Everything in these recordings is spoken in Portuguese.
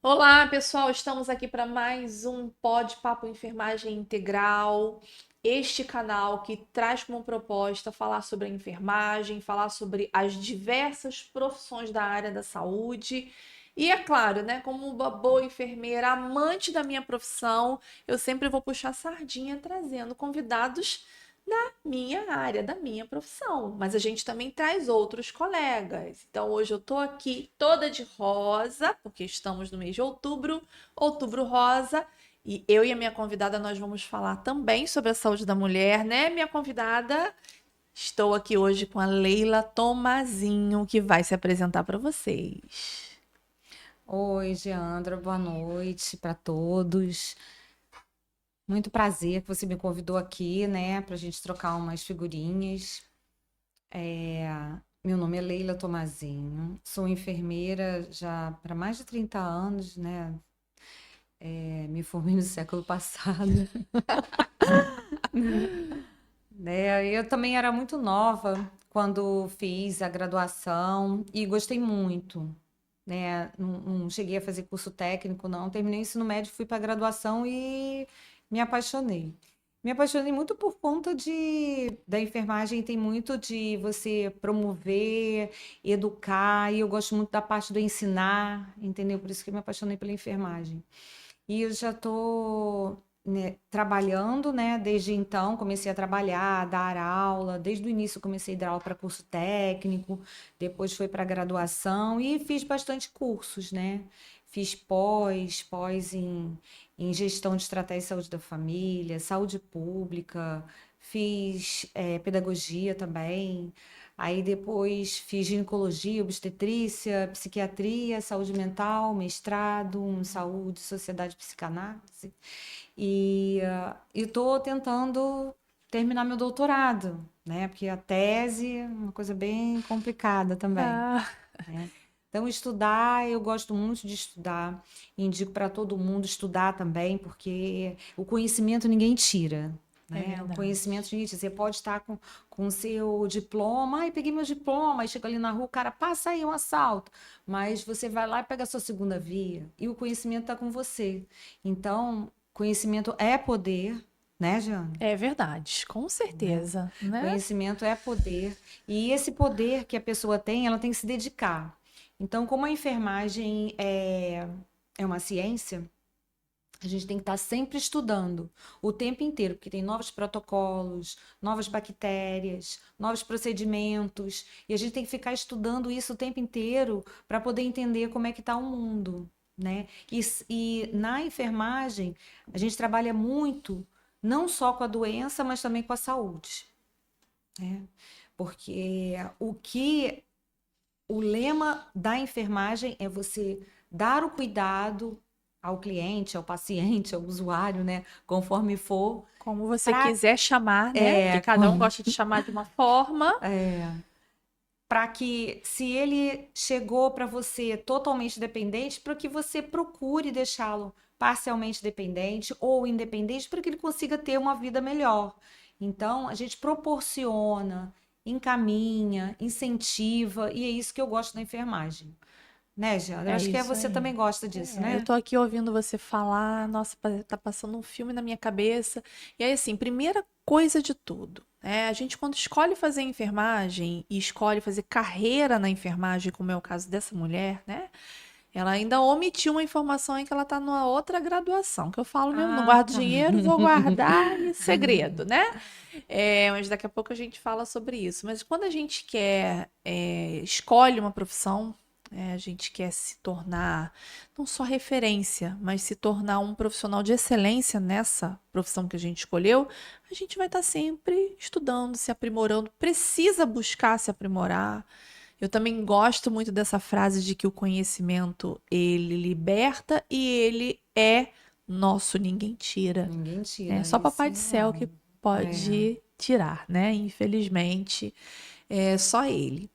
Olá, pessoal, estamos aqui para mais um Pod Papo Enfermagem Integral. Este canal que traz como proposta falar sobre a enfermagem, falar sobre as diversas profissões da área da saúde. E é claro, né, como uma boa enfermeira, amante da minha profissão, eu sempre vou puxar sardinha trazendo convidados minha área, da minha profissão, mas a gente também traz outros colegas. Então hoje eu tô aqui toda de rosa, porque estamos no mês de outubro, outubro rosa, e eu e a minha convidada nós vamos falar também sobre a saúde da mulher, né, minha convidada? Estou aqui hoje com a Leila Tomazinho, que vai se apresentar para vocês. Oi, Geandra, boa noite para todos. Muito prazer que você me convidou aqui, né, para a gente trocar umas figurinhas. Meu nome é Leila Tomazinho, sou enfermeira já para mais de 30 anos, né? Me formei no século passado, né? Eu também era muito nova quando fiz a graduação e gostei muito, né? Não cheguei a fazer curso técnico, não. Terminei o ensino médio, fui para a graduação e me apaixonei. Me apaixonei muito por conta da enfermagem, tem muito de você promover, educar, e eu gosto muito da parte do ensinar, entendeu? Por isso que eu me apaixonei pela enfermagem. E eu já estou trabalhando, né? Desde então, comecei a trabalhar, dar aula. Desde o início, comecei a dar aula para curso técnico, depois foi para graduação e fiz bastante cursos, né? Fiz pós em gestão de estratégia de saúde da família, saúde pública, fiz pedagogia também. Aí depois fiz ginecologia, obstetrícia, psiquiatria, saúde mental, mestrado em saúde, sociedade e psicanálise. E estou tentando terminar meu doutorado, né? Porque a tese é uma coisa bem complicada também, Ah, né? Então, estudar, eu gosto muito de estudar. Indico para todo mundo estudar também, porque o conhecimento ninguém tira, é né? O verdade. conhecimento, gente, você pode estar com o seu diploma, ai, peguei meu diploma, aí chega ali na rua, o cara passa aí um assalto, mas você vai lá e pega a sua segunda via, e o conhecimento está com você. Então, conhecimento é poder, né, Jana? É verdade, com Né? certeza, né? Conhecimento é poder. E esse poder que a pessoa tem, ela tem que se dedicar. Então, como a enfermagem é uma ciência, a gente tem que estar sempre estudando o tempo inteiro, porque tem novos protocolos, novas bactérias, novos procedimentos, e a gente tem que ficar estudando isso o tempo inteiro para poder entender como é que está o mundo, né? E na enfermagem, a gente trabalha muito, não só com a doença, mas também com a saúde, né? Porque o lema da enfermagem é você dar o cuidado ao cliente, ao paciente, ao usuário, né? Conforme for, Como você para quiser chamar, né? Porque cada um gosta de chamar de uma forma. que se ele chegou para você totalmente dependente, para que você procure deixá-lo parcialmente dependente ou independente para que ele consiga ter uma vida melhor. Então, a gente proporciona, encaminha, incentiva, e é isso que eu gosto da enfermagem. Né, Jean? Eu É acho que isso você aí. também gosta disso, Eu né? tô aqui ouvindo você falar, nossa, tá passando um filme na minha cabeça. E aí, assim, primeira coisa de tudo, né? A gente, quando escolhe fazer enfermagem e escolhe fazer carreira na enfermagem, como é o caso dessa mulher, né? Ela ainda omitiu uma informação em que ela tá numa outra graduação, que eu falo mesmo, não Ah, guardo tá. dinheiro, vou guardar em segredo, né? Mas daqui a pouco a gente fala sobre isso. Mas quando a gente quer, escolhe uma profissão, a gente quer se tornar não só referência, mas se tornar um profissional de excelência nessa profissão que a gente escolheu, a gente vai estar sempre estudando, se aprimorando, precisa buscar se aprimorar. Eu também gosto muito dessa frase de que o conhecimento ele liberta e ele é nosso, ninguém tira, Ninguém né? tira Só isso. Papai do Céu que pode tirar, né? Infelizmente, é só ele.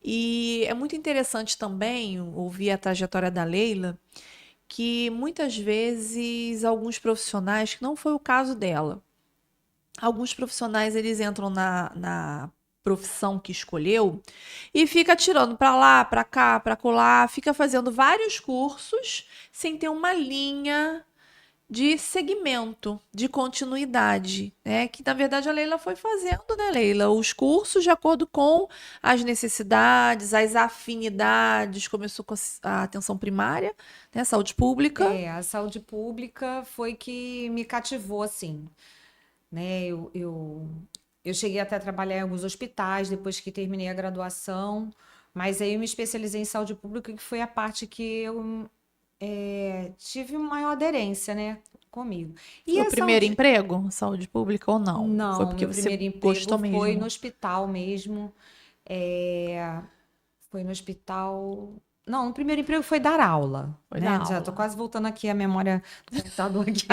E é muito interessante também ouvir a trajetória da Leila, que muitas vezes alguns profissionais, que não foi o caso dela, alguns profissionais eles entram na profissão que escolheu e fica tirando para lá, para cá, para colar, fica fazendo vários cursos sem ter uma linha de segmento, de continuidade, né? Que na verdade a Leila foi fazendo, né, Leila? Os cursos de acordo com as necessidades, as afinidades, começou com a atenção primária, né? Saúde pública. A saúde pública foi que me cativou, assim, né? Eu cheguei até a trabalhar em alguns hospitais depois que terminei a graduação, mas aí eu me especializei em saúde pública, que foi a parte que eu tive maior aderência, né, comigo. E Foi o a primeiro saúde. emprego, saúde pública ou não? Foi Não, porque meu você primeiro gostou emprego foi no mesmo? hospital mesmo. É, Foi no hospital. Não, o primeiro emprego foi dar aula, Foi da né? Já tô aula. quase voltando aqui a memória do computador aqui.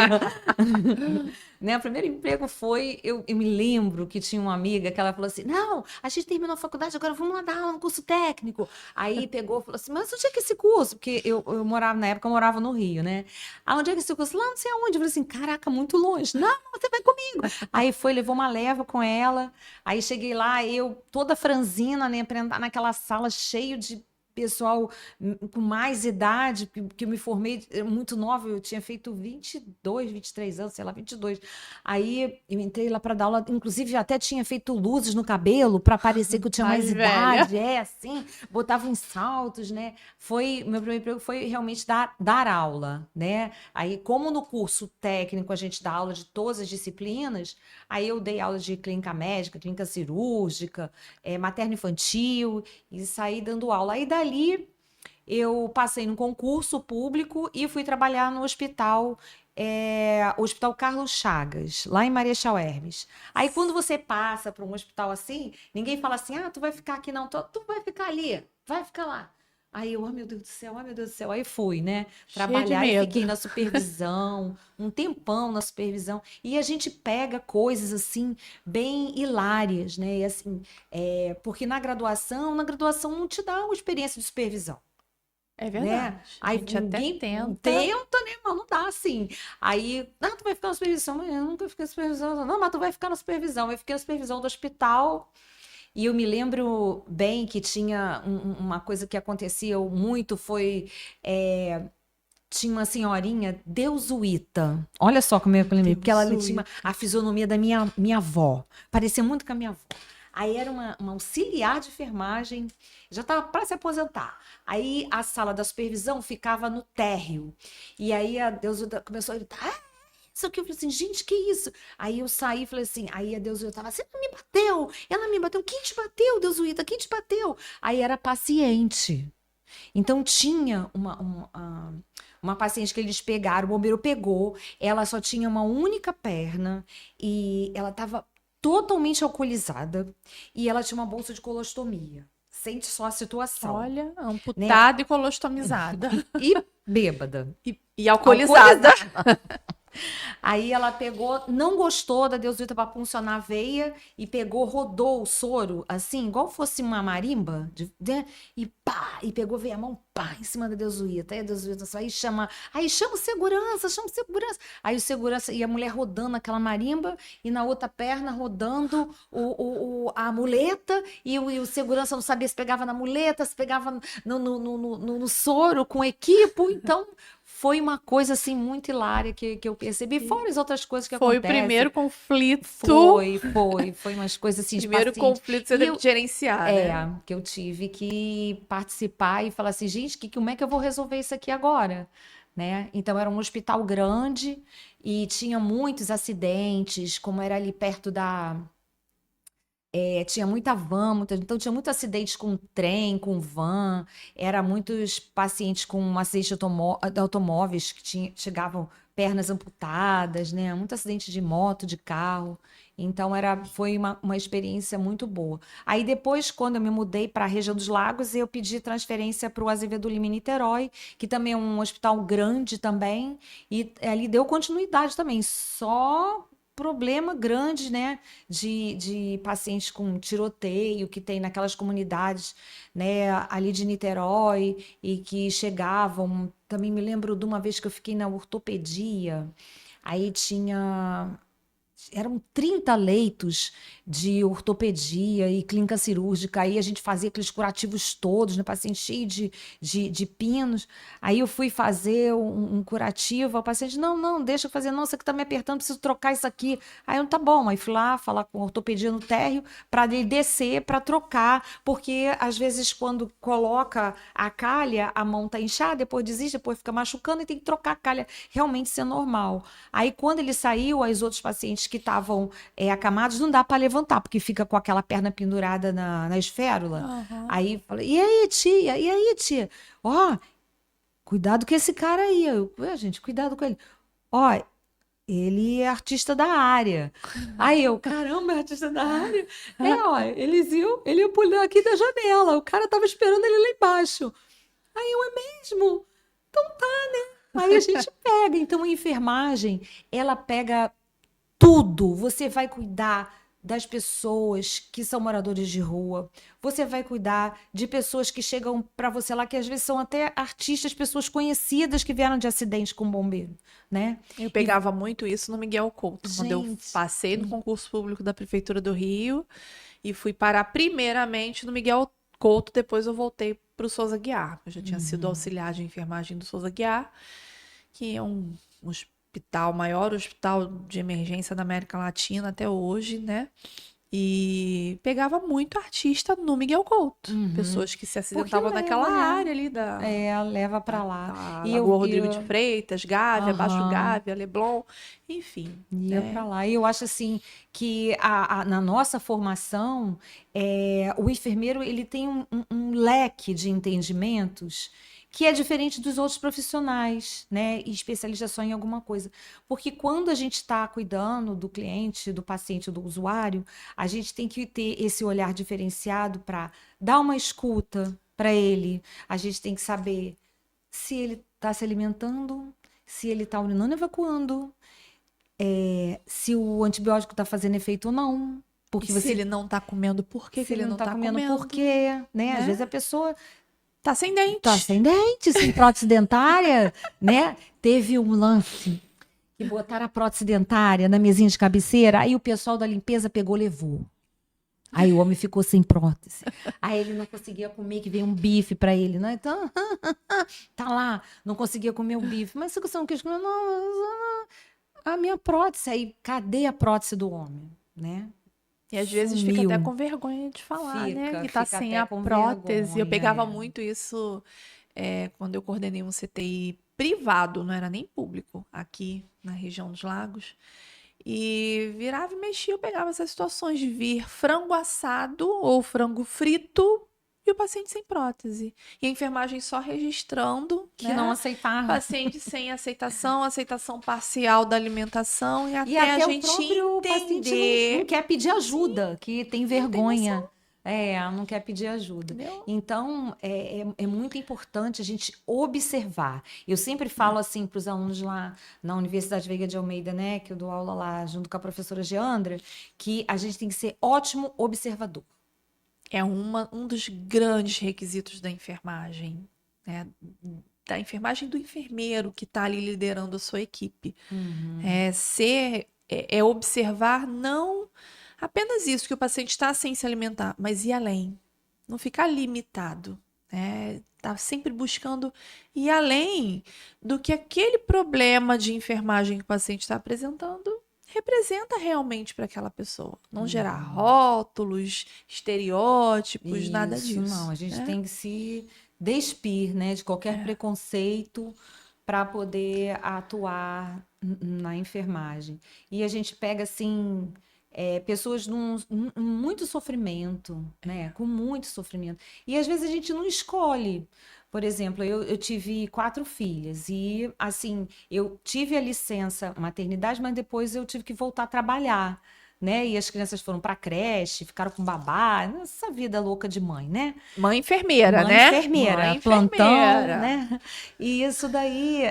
Né? O primeiro emprego foi, eu me lembro que tinha uma amiga que ela falou assim, não, a gente terminou a faculdade, agora vamos lá dar aula no curso técnico. Aí pegou e falou assim, mas onde é que é esse curso? Porque eu morava, na época eu morava no Rio, né? Ah, onde é que é esse curso? Lá não sei aonde. Eu falei assim, caraca, muito longe. Não, você vai comigo. Aí foi, levou uma leva com ela. Aí cheguei lá, eu toda franzina, né, pra entrar naquela sala cheio de pessoal com mais idade, que eu me formei muito nova, eu tinha feito 22, 23 anos, sei lá, 22. Aí eu entrei lá para dar aula, inclusive até tinha feito luzes no cabelo para parecer que eu tinha Mais mais velha. idade, assim, botava uns saltos, né? Meu primeiro emprego foi realmente dar aula, né? Aí, como no curso técnico a gente dá aula de todas as disciplinas, aí eu dei aula de clínica médica, clínica cirúrgica, materno-infantil, e saí dando aula. Aí dali eu passei no concurso público e fui trabalhar no hospital, o Hospital Carlos Chagas, lá em Marechal Hermes. Aí quando você passa para um hospital assim, ninguém fala assim, ah, tu vai ficar aqui não, tu vai ficar ali, vai ficar lá. Aí eu, oh meu Deus do céu, oh meu Deus do céu. Aí fui, né, Cheia de trabalhar e medo. fiquei na supervisão, um tempão na supervisão. E a gente pega coisas assim, bem hilárias, né? E assim, porque na graduação não te dá uma experiência de supervisão, É né? verdade. A Aí gente até ninguém tenta. tenta, né? Mas não dá assim. Aí, ah, tu vai ficar na supervisão, mas eu nunca fiquei na supervisão. Não, mas tu vai ficar na supervisão. Eu fiquei na supervisão do hospital e eu me lembro bem que tinha uma coisa que acontecia muito, é, tinha uma senhorinha deusuíta. Olha só como eu lembrei, porque ela ali tinha Deus. a fisionomia da minha avó. Parecia muito com a minha avó. Aí era uma auxiliar de enfermagem, já estava para se aposentar. Aí a sala da supervisão ficava no térreo. E aí a deusuíta começou a gritar, ah, isso aqui. Eu falei assim, gente, que isso? Aí eu saí e falei assim, aí a deusuíta estava, você não me bateu? Ela me bateu. Quem te bateu, deusuíta? Quem te bateu? Aí era paciente. Então tinha uma paciente que eles pegaram, o bombeiro pegou, ela só tinha uma única perna e ela estava totalmente alcoolizada e ela tinha uma bolsa de colostomia. Sente só a situação, Olha, né? amputada e colostomizada. E bêbada, E alcoolizada. alcoolizada. Aí ela pegou, não gostou da Deusvita para puncionar a veia e pegou, rodou o soro, assim, igual fosse uma marimba, né? E pá, e pegou, veio a mão, pá, em cima da Deusuíta. Aí a Deusuíta aí chama o segurança, chama o segurança. Aí o segurança, e a mulher rodando aquela marimba, e na outra perna rodando a muleta, e o segurança não sabia se pegava na muleta, se pegava no soro com equipo, então foi uma coisa assim muito hilária que eu percebi, fora as outras coisas que Foi o acontecem. primeiro conflito. Foi umas coisas assim de Primeiro paciente. conflito que você E teve que eu, gerenciar, né? que eu tive que participar e falar assim, gente, como é que eu vou resolver isso aqui agora? Né? Então era um hospital grande e tinha muitos acidentes, como era ali perto tinha muita van, então tinha muito acidente com trem, com van, era muitos pacientes com acidente de automóveis que chegavam pernas amputadas, né? Muito acidente de moto, de carro. Então foi uma experiência muito boa. Aí depois, quando eu me mudei para a região dos Lagos, eu pedi transferência para o Azevedo Lima em Niterói, que também é um hospital grande também, e ali deu continuidade também, só problema grande, né, de pacientes com tiroteio que tem naquelas comunidades, né, ali de Niterói e que chegavam. Também me lembro de uma vez que eu fiquei na ortopedia, aí eram 30 leitos de ortopedia e clínica cirúrgica. Aí a gente fazia aqueles curativos todos, né? Paciente cheio de pinos. Aí eu fui fazer um curativo. O paciente, não, deixa eu fazer. Não, isso aqui tá me apertando, preciso trocar isso aqui. Aí eu, tá bom. Aí fui lá falar com a ortopedia no térreo para ele descer, para trocar. Porque às vezes quando coloca a calha, a mão tá inchada, depois desiste, depois fica machucando e tem que trocar a calha. Realmente isso é normal. Aí quando ele saiu, os outros pacientes que estavam acamados, não dá para levantar, porque fica com aquela perna pendurada na esférula. Aham. Aí falei, e aí, tia? E aí, tia? Ó, cuidado com esse cara aí. Eu, ué, gente, cuidado com ele. Ó, ele é artista da área. Aí eu, caramba, é artista da área? Ó, ele ia pular aqui da janela. O cara tava esperando ele lá embaixo. Aí eu, é mesmo? Então tá, né? Aí a gente pega. Então a enfermagem, ela pega tudo. Você vai cuidar das pessoas que são moradores de rua. Você vai cuidar de pessoas que chegam para você lá, que às vezes são até artistas, pessoas conhecidas que vieram de acidente com bombeiro, né? Eu pegava muito isso no Miguel Couto, quando eu Gente, passei no concurso público da Prefeitura do Rio e fui parar primeiramente no Miguel Couto, depois eu voltei para o Souza Guiar. Eu já tinha sido auxiliar de enfermagem do Souza Guiar, que é um hospital, maior hospital de emergência da América Latina até hoje, né? E pegava muito artista no Miguel Couto. Pessoas que se acidentavam leva, naquela né? área ali Leva para lá. da E Lagoa Rodrigo de Freitas, Gávea, Baixo Aham. Gávea, Leblon, enfim. Ia para lá. E eu acho assim que na nossa formação, o enfermeiro ele tem um leque de entendimentos que é diferente dos outros profissionais, né? E especialista só em alguma coisa. Porque quando a gente está cuidando do cliente, do paciente, do usuário, a gente tem que ter esse olhar diferenciado para dar uma escuta para ele. A gente tem que saber se ele está se alimentando, se ele está urinando e evacuando, se o antibiótico está fazendo efeito ou não. Porque E se ele não tá comendo, por que se ele não está tá comendo, comendo? por quê? Né? Às Né? vezes a pessoa Tá sem dente. tá sem dente, sem prótese dentária, né? Teve um lance que botaram a prótese dentária na mesinha de cabeceira, aí o pessoal da limpeza pegou, levou. Aí o homem ficou sem prótese. Aí ele não conseguia comer, que veio um bife para ele, né? Então, tá lá, não conseguia comer o bife. Mas você não quis comer? Não, a minha prótese. Aí, cadê a prótese do homem, né? E às vezes fica até com vergonha de falar, né? Que tá Fica sem até a com prótese. Eu vergonha, pegava muito isso quando eu coordenei um CTI privado, não era nem público, aqui na região dos Lagos. E virava e mexia, eu pegava essas situações de vir frango assado ou frango frito e o paciente sem prótese. E a enfermagem só registrando, que né? não aceitava. Paciente sem aceitação parcial da alimentação e E até a até o gente próprio paciente entender. não quer pedir ajuda, que tem vergonha. Não quer pedir ajuda. Entendeu? Então, é muito importante a gente observar. Eu sempre falo assim para os alunos lá na Universidade Veiga de Almeida, né, que eu dou aula lá junto com a professora Geandra, que a gente tem que ser ótimo observador. É um dos grandes requisitos da enfermagem, né? Da enfermagem do enfermeiro que está ali liderando a sua equipe. É observar não apenas isso, que o paciente está sem se alimentar, mas ir além. Não ficar limitado. Tá sempre buscando ir além do que aquele problema de enfermagem que o paciente está apresentando representa realmente para aquela pessoa. Não gerar rótulos, estereótipos, nada Isso, disso. não. A gente né? tem que se despir, né, de qualquer preconceito para poder atuar na enfermagem. E a gente pega, assim, pessoas num muito sofrimento, né, com muito sofrimento. E às vezes a gente não escolhe. Por exemplo, eu tive 4 filhas e, assim, eu tive a licença maternidade, mas depois eu tive que voltar a trabalhar, né? E as crianças foram para creche, ficaram com babá, essa vida louca de mãe, né? Mãe enfermeira, Mãe né? enfermeira, Mãe plantão, enfermeira. né? E isso daí,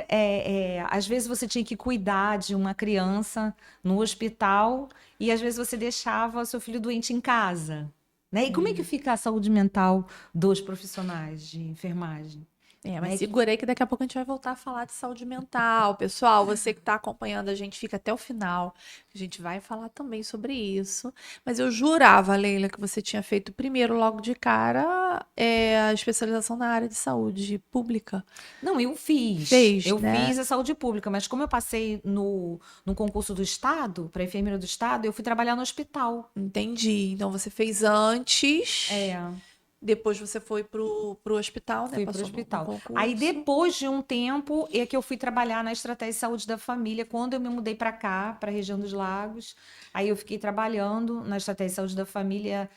às vezes você tinha que cuidar de uma criança no hospital e às vezes você deixava seu filho doente em casa, né? E como é que fica a saúde mental dos profissionais de enfermagem? Mas né? segura aí que daqui a pouco a gente vai voltar a falar de saúde mental. Pessoal, você que está acompanhando a gente, fica até o final. A gente vai falar também sobre isso. Mas eu jurava, Leila, que você tinha feito primeiro, logo de cara, a especialização na área de saúde pública. Não, Fez, eu né? fiz a saúde pública, mas como eu passei no concurso do Estado, para enfermeira do Estado, eu fui trabalhar no hospital. Entendi. Então você fez antes, É, depois você foi pro hospital, né? fui para o Passou no hospital. Aí concurso. depois de um tempo é que eu fui trabalhar na estratégia de saúde da família, quando eu me mudei para cá, para a região dos Lagos. Aí eu fiquei trabalhando na estratégia de saúde da família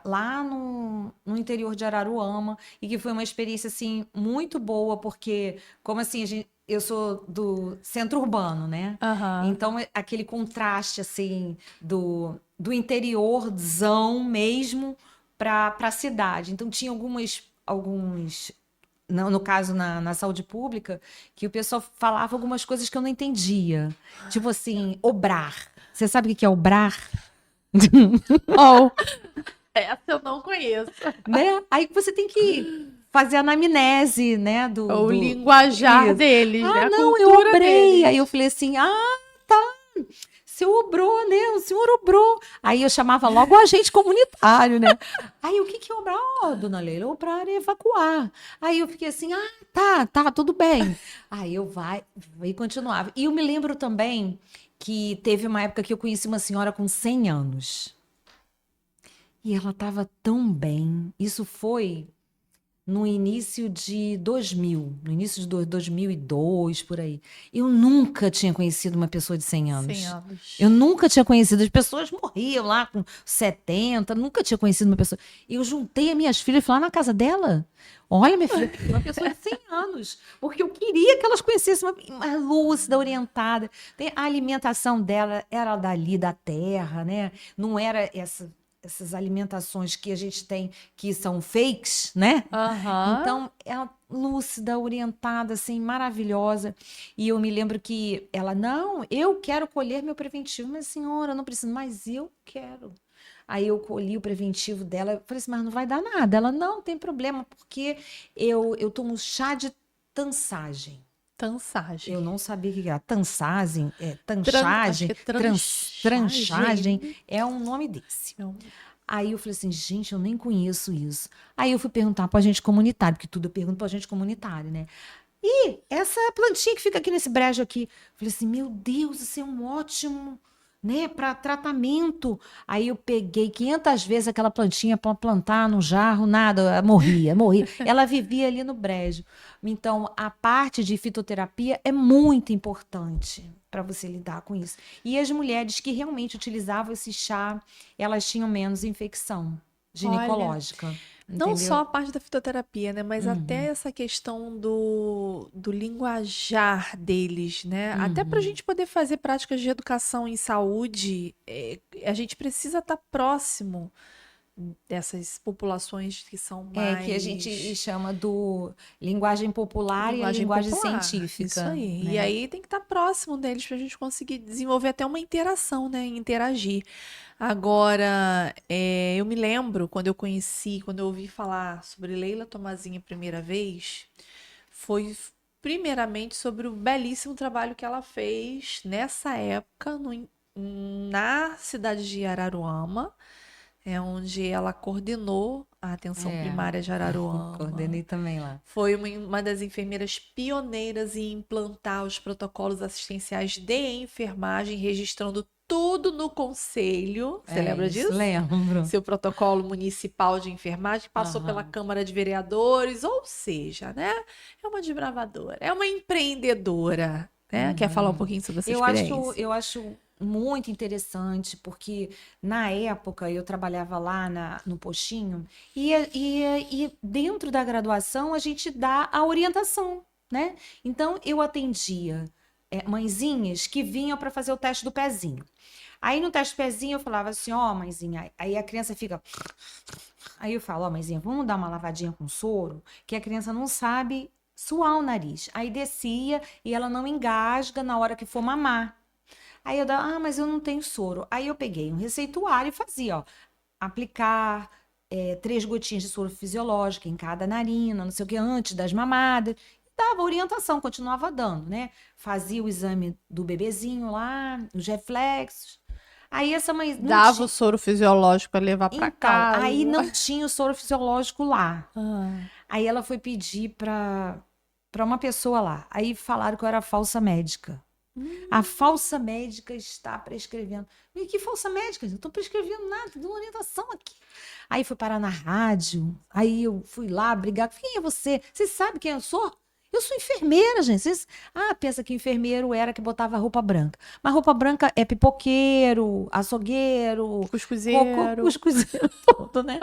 lá no interior de Araruama, e que foi uma experiência assim muito boa, porque como assim eu sou do centro urbano, né? Aham. Então aquele contraste assim do interiorzão mesmo para a cidade. Então tinha alguns no caso na saúde pública, que o pessoal falava algumas coisas que eu não entendia. Tipo assim, obrar. Você sabe o que é obrar? Oh, essa eu não conheço. Né? Aí você tem que fazer a anamnese, né? O linguajar Isso. deles, né? Ah, A não, eu cultura obrei. Aí eu deles. falei assim: ah, tá. O senhor obrou, né? O senhor obrou. Aí eu chamava logo o agente comunitário, né? Aí o que que é obrar? Ó, dona Leila, obrar é evacuar. Aí eu fiquei assim: ah, tá, tudo bem. Aí eu e continuava. E eu me lembro também que teve uma época que eu conheci uma senhora com 100 anos. E ela estava tão bem. Isso foi no início de 2000, no início de 2002, por aí. Eu nunca tinha conhecido uma pessoa de 100 100 anos. Eu anos. nunca tinha conhecido. As pessoas morriam lá com 70, nunca tinha conhecido uma pessoa. Eu juntei as minhas filhas e fui lá na casa dela. Olha, minha filha, uma pessoa de 100 anos. Porque eu queria que elas conhecessem uma lúcida, orientada. A alimentação dela era dali, da terra, né? Não era essas alimentações que a gente tem que são fakes, né? Aham. Então, ela lúcida, orientada, assim, maravilhosa. E eu me lembro que ela, não, eu quero colher meu preventivo. Mas, senhora, eu não preciso, mas eu quero. Aí eu colhi o preventivo dela. Eu falei assim, mas não vai dar nada. Ela, não, tem problema, porque eu tomo chá de tansagem. Tansagem. Eu não sabia o que era. Tansagem, Acho que tanchagem, é tranchagem. tranchagem, é um nome desse. Não. Aí eu falei assim, gente, eu nem conheço isso. Aí eu fui perguntar para agente comunitário, porque tudo eu pergunto para agente comunitário, né? E essa plantinha que fica aqui nesse brejo aqui. Eu falei assim, meu Deus, isso é um ótimo, né, para tratamento. Aí eu peguei 500 vezes aquela plantinha para plantar no jarro, nada, morria. Ela vivia ali no brejo. Então, a parte de fitoterapia é muito importante para você lidar com isso. E as mulheres que realmente utilizavam esse chá, elas tinham menos infecção Olha, ginecológica, não só entendeu? a parte da fitoterapia, né? Mas até Uhum, essa questão do linguajar deles, né? Até para a uhum. gente poder fazer práticas de educação em saúde, a gente precisa estar próximo dessas populações que são É, que a gente mais chama do linguagem popular e a linguagem linguagem popular. Isso científica, aí. E né? aí tem que estar próximo deles para a gente conseguir desenvolver até uma interação, né? Interagir. Agora, eu me lembro quando eu ouvi falar sobre Leila Tomazinho a primeira vez, foi primeiramente sobre o belíssimo trabalho que ela fez nessa época na cidade de Araruama, onde ela coordenou a atenção É, primária de Araruama. coordenei também lá. Foi uma das enfermeiras pioneiras em implantar os protocolos assistenciais de enfermagem, registrando tudo no conselho. Você É, lembra isso disso? lembro. Seu protocolo municipal de enfermagem passou pela Aham. Câmara de Vereadores, ou seja, né? É uma desbravadora, é uma empreendedora, né? Quer falar um Uhum. pouquinho sobre essa Eu acho, experiência? eu acho muito interessante, porque na época eu trabalhava lá no postinho, e dentro da graduação a gente dá a orientação, né? Então eu atendia mãezinhas que vinham para fazer o teste do pezinho. Aí no teste do pezinho eu falava assim, ó, mãezinha, aí a criança fica. Aí eu falo, ó, mãezinha, vamos dar uma lavadinha com soro, que a criança não sabe suar o nariz. Aí descia e ela não engasga na hora que for mamar. Aí eu dava, mas eu não tenho soro. Aí eu peguei um receituário e fazia, ó, aplicar, 3 gotinhas de soro fisiológico em cada narina, não sei o que, antes das mamadas. Dava orientação, continuava dando, né? Fazia o exame do bebezinho lá, os reflexos. Aí essa mãe não Dava tinha. o soro fisiológico para levar para Então, aí casa. não tinha o soro fisiológico lá. Ah. Aí ela foi pedir para uma pessoa lá. Aí falaram que eu era falsa médica. A falsa médica está prescrevendo. E que falsa médica? Eu não estou prescrevendo nada, dou orientação aqui. Aí fui parar na rádio. Aí eu fui lá brigar. Quem é você? Você sabe quem eu sou? Eu sou enfermeira, gente. Pensa que enfermeiro era que botava roupa branca. Mas roupa branca é pipoqueiro, açougueiro, Cuscuzeiro. cuscuzeiro todo, né?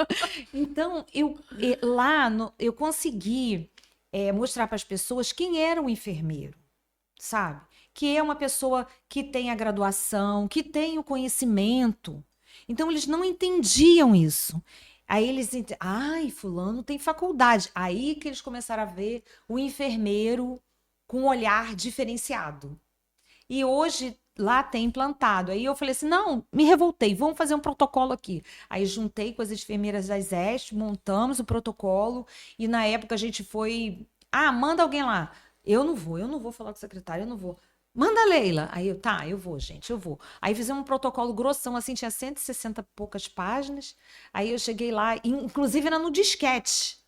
Então, eu consegui mostrar para as pessoas quem era o enfermeiro, sabe? Que é uma pessoa que tem a graduação, que tem o conhecimento. Então, eles não entendiam isso. Aí eles ai, fulano tem faculdade. Aí que eles começaram a ver o enfermeiro com um olhar diferenciado. E hoje lá tem implantado. Aí eu falei assim, não, me revoltei, vamos fazer um protocolo aqui. Aí juntei com as enfermeiras das EST, montamos o protocolo e na época a gente foi, manda alguém lá. Eu não vou falar com o secretário, eu não vou. Manda a Leila. Aí eu vou, gente, eu vou. Aí fizemos um protocolo grossão, assim, tinha 160 e poucas páginas. Aí eu cheguei lá, inclusive era no disquete.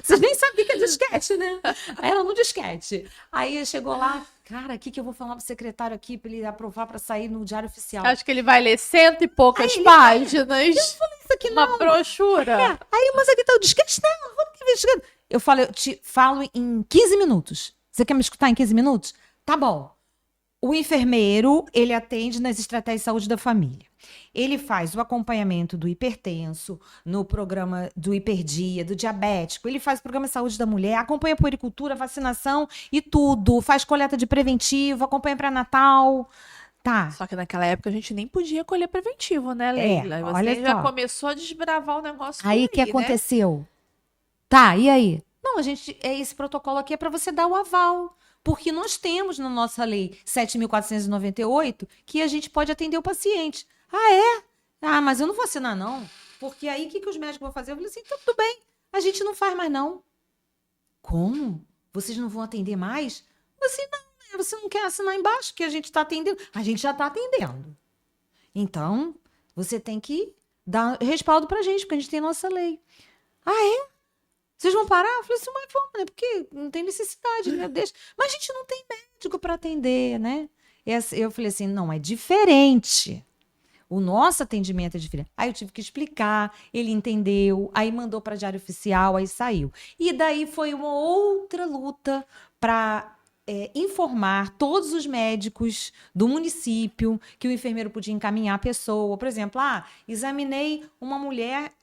Vocês nem sabiam que é disquete, né? Aí era no disquete. Aí chegou lá, cara, o que eu vou falar pro secretário aqui para ele aprovar para sair no Diário Oficial? Acho que ele vai ler 100 e poucas páginas. Eu falei, isso aqui não. Uma brochura. Mas aqui tá o disquete, não, vamos que investigando. Eu falei, eu te falo em 15 minutos. Você quer me escutar em 15 minutos? Tá bom. O enfermeiro, ele atende nas estratégias de saúde da família. Ele faz o acompanhamento do hipertenso, no programa do hiperdia, do diabético. Ele faz o programa de saúde da mulher, acompanha puericultura, vacinação e tudo. Faz coleta de preventivo, acompanha pré-natal. Tá. Só que naquela época a gente nem podia colher preventivo, né, Leila? E olha você já só. começou a desbravar o negócio Aí o que aconteceu? Tá, e aí? Não, esse protocolo aqui é para você dar o aval. Porque nós temos na nossa lei 7.498 que a gente pode atender o paciente. Mas eu não vou assinar, não. Porque aí o que os médicos vão fazer? Eu falei assim, então, tudo bem, a gente não faz mais, não. Como? Vocês não vão atender mais? Assim, não, você não quer assinar embaixo que a gente está atendendo. A gente já está atendendo. Então, você tem que dar respaldo para a gente, porque a gente tem nossa lei. Vocês vão parar? Eu falei assim, mas vamos, né? Porque não tem necessidade, né? Deixa. Mas a gente não tem médico para atender, né? Eu falei assim, não, é diferente. O nosso atendimento é diferente. Aí eu tive que explicar, ele entendeu, aí mandou para Diário Oficial, aí saiu. E daí foi uma outra luta para informar todos os médicos do município que o enfermeiro podia encaminhar a pessoa. Por exemplo, examinei uma mulher,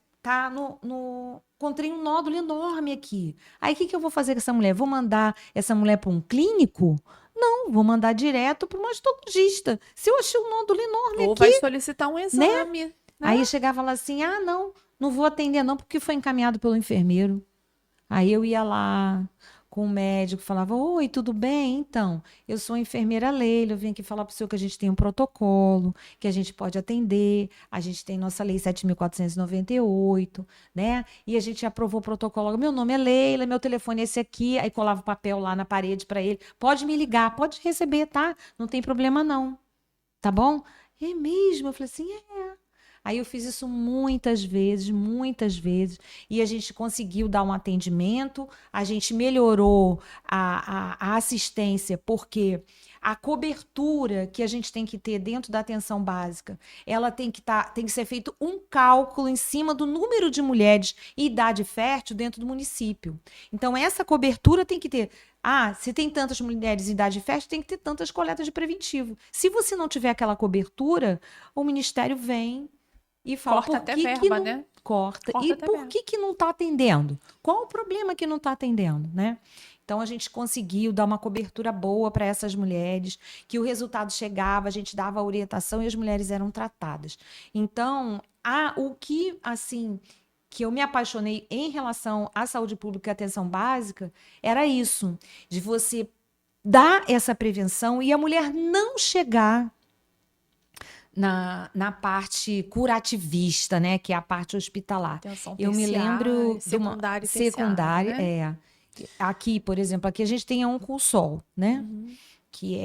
encontrei um nódulo enorme aqui. Aí o que eu vou fazer com essa mulher? Vou mandar essa mulher para um clínico? Não, vou mandar direto para o mastologista. Se eu achei um nódulo enorme Ou aqui... vai solicitar um exame. Né? Aí chegava lá assim, não vou atender não, porque foi encaminhado pelo enfermeiro. Aí eu ia lá com o médico, falava, oi, tudo bem? Então, eu sou a enfermeira Leila, eu vim aqui falar para o senhor que a gente tem um protocolo, que a gente pode atender, a gente tem nossa lei 7.498, né? E a gente aprovou o protocolo, meu nome é Leila, meu telefone é esse aqui, aí colava o papel lá na parede para ele, pode me ligar, pode receber, tá? Não tem problema não, tá bom? É mesmo? Eu falei assim, Aí eu fiz isso muitas vezes, e a gente conseguiu dar um atendimento, a gente melhorou a assistência, porque a cobertura que a gente tem que ter dentro da atenção básica, ela tem que ser feito um cálculo em cima do número de mulheres e idade fértil dentro do município. Então, essa cobertura tem que ter... se tem tantas mulheres em idade fértil, tem que ter tantas coletas de preventivo. Se você não tiver aquela cobertura, o Ministério vem e fala, corta até verba, né? Corta. E por que não está atendendo? Qual o problema que não está atendendo, né? Então, a gente conseguiu dar uma cobertura boa para essas mulheres, que o resultado chegava, a gente dava a orientação e as mulheres eram tratadas. Então, o que, assim, que eu me apaixonei em relação à saúde pública e atenção básica, era isso, de você dar essa prevenção e a mulher não chegar na parte curativista, né? Que é a parte hospitalar. Atenção Eu me lembro de uma secundária e secundária, terciária, né? Aqui, por exemplo, aqui a gente tem a Oncosol, né? Uhum. Que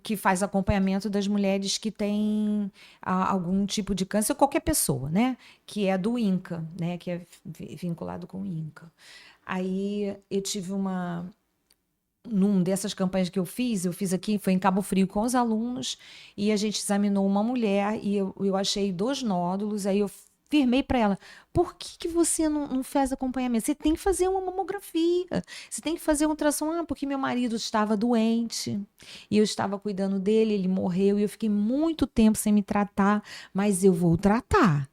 que faz acompanhamento das mulheres que têm algum tipo de câncer, qualquer pessoa, né? Que é do INCA, né? Que é vinculado com o INCA. Aí eu tive num dessas campanhas que eu fiz aqui, foi em Cabo Frio com os alunos, e a gente examinou uma mulher e eu achei 2 nódulos, aí eu firmei para ela, por que você não faz acompanhamento? Você tem que fazer uma mamografia, você tem que fazer um ultrassom, porque meu marido estava doente, e eu estava cuidando dele, ele morreu, e eu fiquei muito tempo sem me tratar, mas eu vou tratar.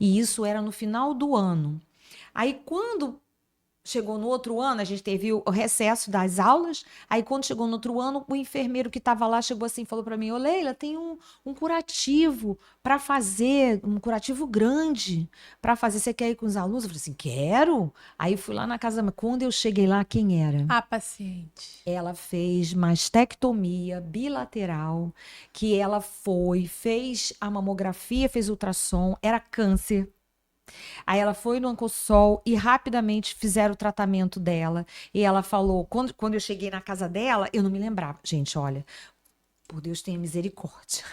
E isso era no final do ano. Aí, quando chegou no outro ano, a gente teve o recesso das aulas. Aí, quando chegou no outro ano, o enfermeiro que estava lá chegou assim e falou para mim: Ô Leila, tem um curativo para fazer, um curativo grande para fazer. Você quer ir com os alunos? Eu falei assim: quero. Aí fui lá na casa, mas quando eu cheguei lá, quem era? A paciente. Ela fez mastectomia bilateral, que ela fez a mamografia, fez ultrassom, era câncer. Aí ela foi no Oncosol e rapidamente fizeram o tratamento dela. E ela falou, quando eu cheguei na casa dela, eu não me lembrava. Gente, olha, por Deus tenha misericórdia.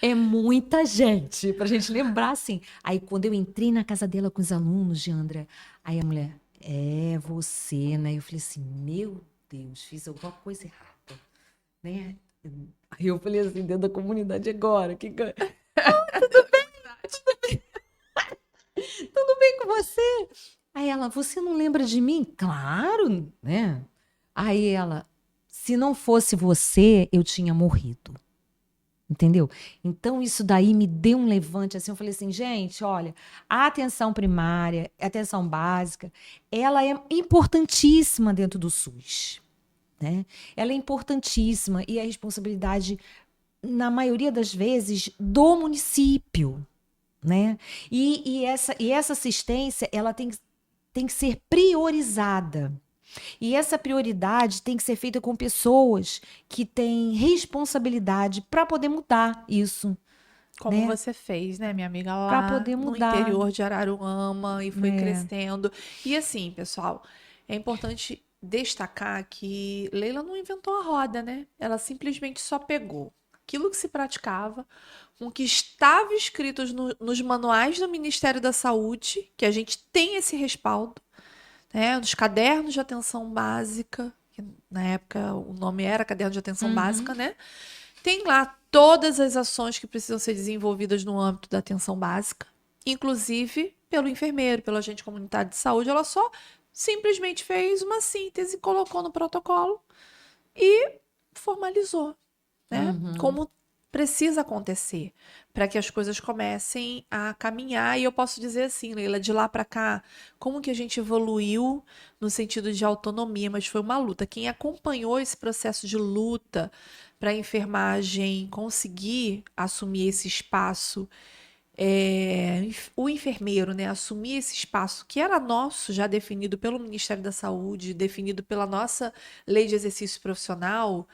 É muita gente pra gente lembrar assim. Aí quando eu entrei na casa dela com os alunos, Diandra, aí a mulher, é você, né? Eu falei assim, meu Deus, fiz alguma coisa errada, né? Aí eu falei assim, dentro da comunidade agora, tudo bem com você? Aí ela, você não lembra de mim? Claro, né? Aí ela, se não fosse você, eu tinha morrido. Entendeu? Então isso daí me deu um levante assim, eu falei assim, gente, olha, a atenção primária, a atenção básica, ela é importantíssima dentro do SUS, né? Ela é importantíssima e é responsabilidade na maioria das vezes do município, né? E essa assistência, ela tem que ser priorizada. E essa prioridade tem que ser feita com pessoas que têm responsabilidade para poder mudar isso, Como né? você fez, né, minha amiga, Para lá poder no mudar. interior de Araruama e foi É. crescendo. E assim, pessoal, é importante destacar que Leila não inventou a roda, né? Ela simplesmente só pegou aquilo que se praticava, com o que estava escrito nos manuais do Ministério da Saúde, que a gente tem esse respaldo, né? Nos cadernos de atenção básica, que na época o nome era caderno de atenção Uhum. básica, né? Tem lá todas as ações que precisam ser desenvolvidas no âmbito da atenção básica, inclusive pelo enfermeiro, pelo agente comunitário de saúde. Ela só simplesmente fez uma síntese, colocou no protocolo e formalizou, né? Uhum. Como precisa acontecer para que as coisas comecem a caminhar. E eu posso dizer assim, Leila, de lá para cá, como que a gente evoluiu no sentido de autonomia, mas foi uma luta. Quem acompanhou esse processo de luta para a enfermagem conseguir assumir esse espaço, o enfermeiro, né, assumir esse espaço que era nosso, já definido pelo Ministério da Saúde, definido pela nossa lei de exercício profissional,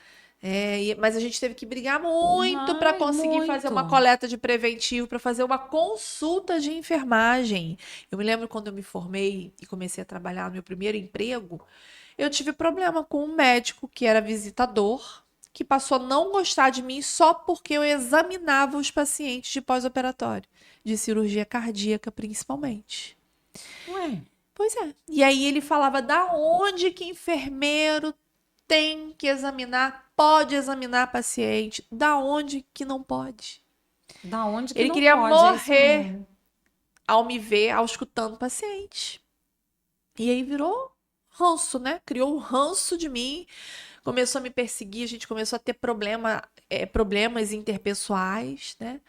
mas a gente teve que brigar muito para Ai, conseguir fazer uma muito. coleta de preventivo, para fazer uma consulta de enfermagem. Eu me lembro quando eu me formei e comecei a trabalhar no meu primeiro emprego, eu tive problema com um médico que era visitador, que passou a não gostar de mim só porque eu examinava os pacientes de pós-operatório, de cirurgia cardíaca principalmente. Ué, Pois é. E aí ele falava da onde que enfermeiro tem que examinar, pode examinar paciente, da onde que não pode. da onde que Ele não queria pode? É isso morrer mesmo. ao me ver auscultando paciente. E aí virou ranço, né? Criou um ranço de mim, começou a me perseguir, a gente começou a ter problemas interpessoais, né?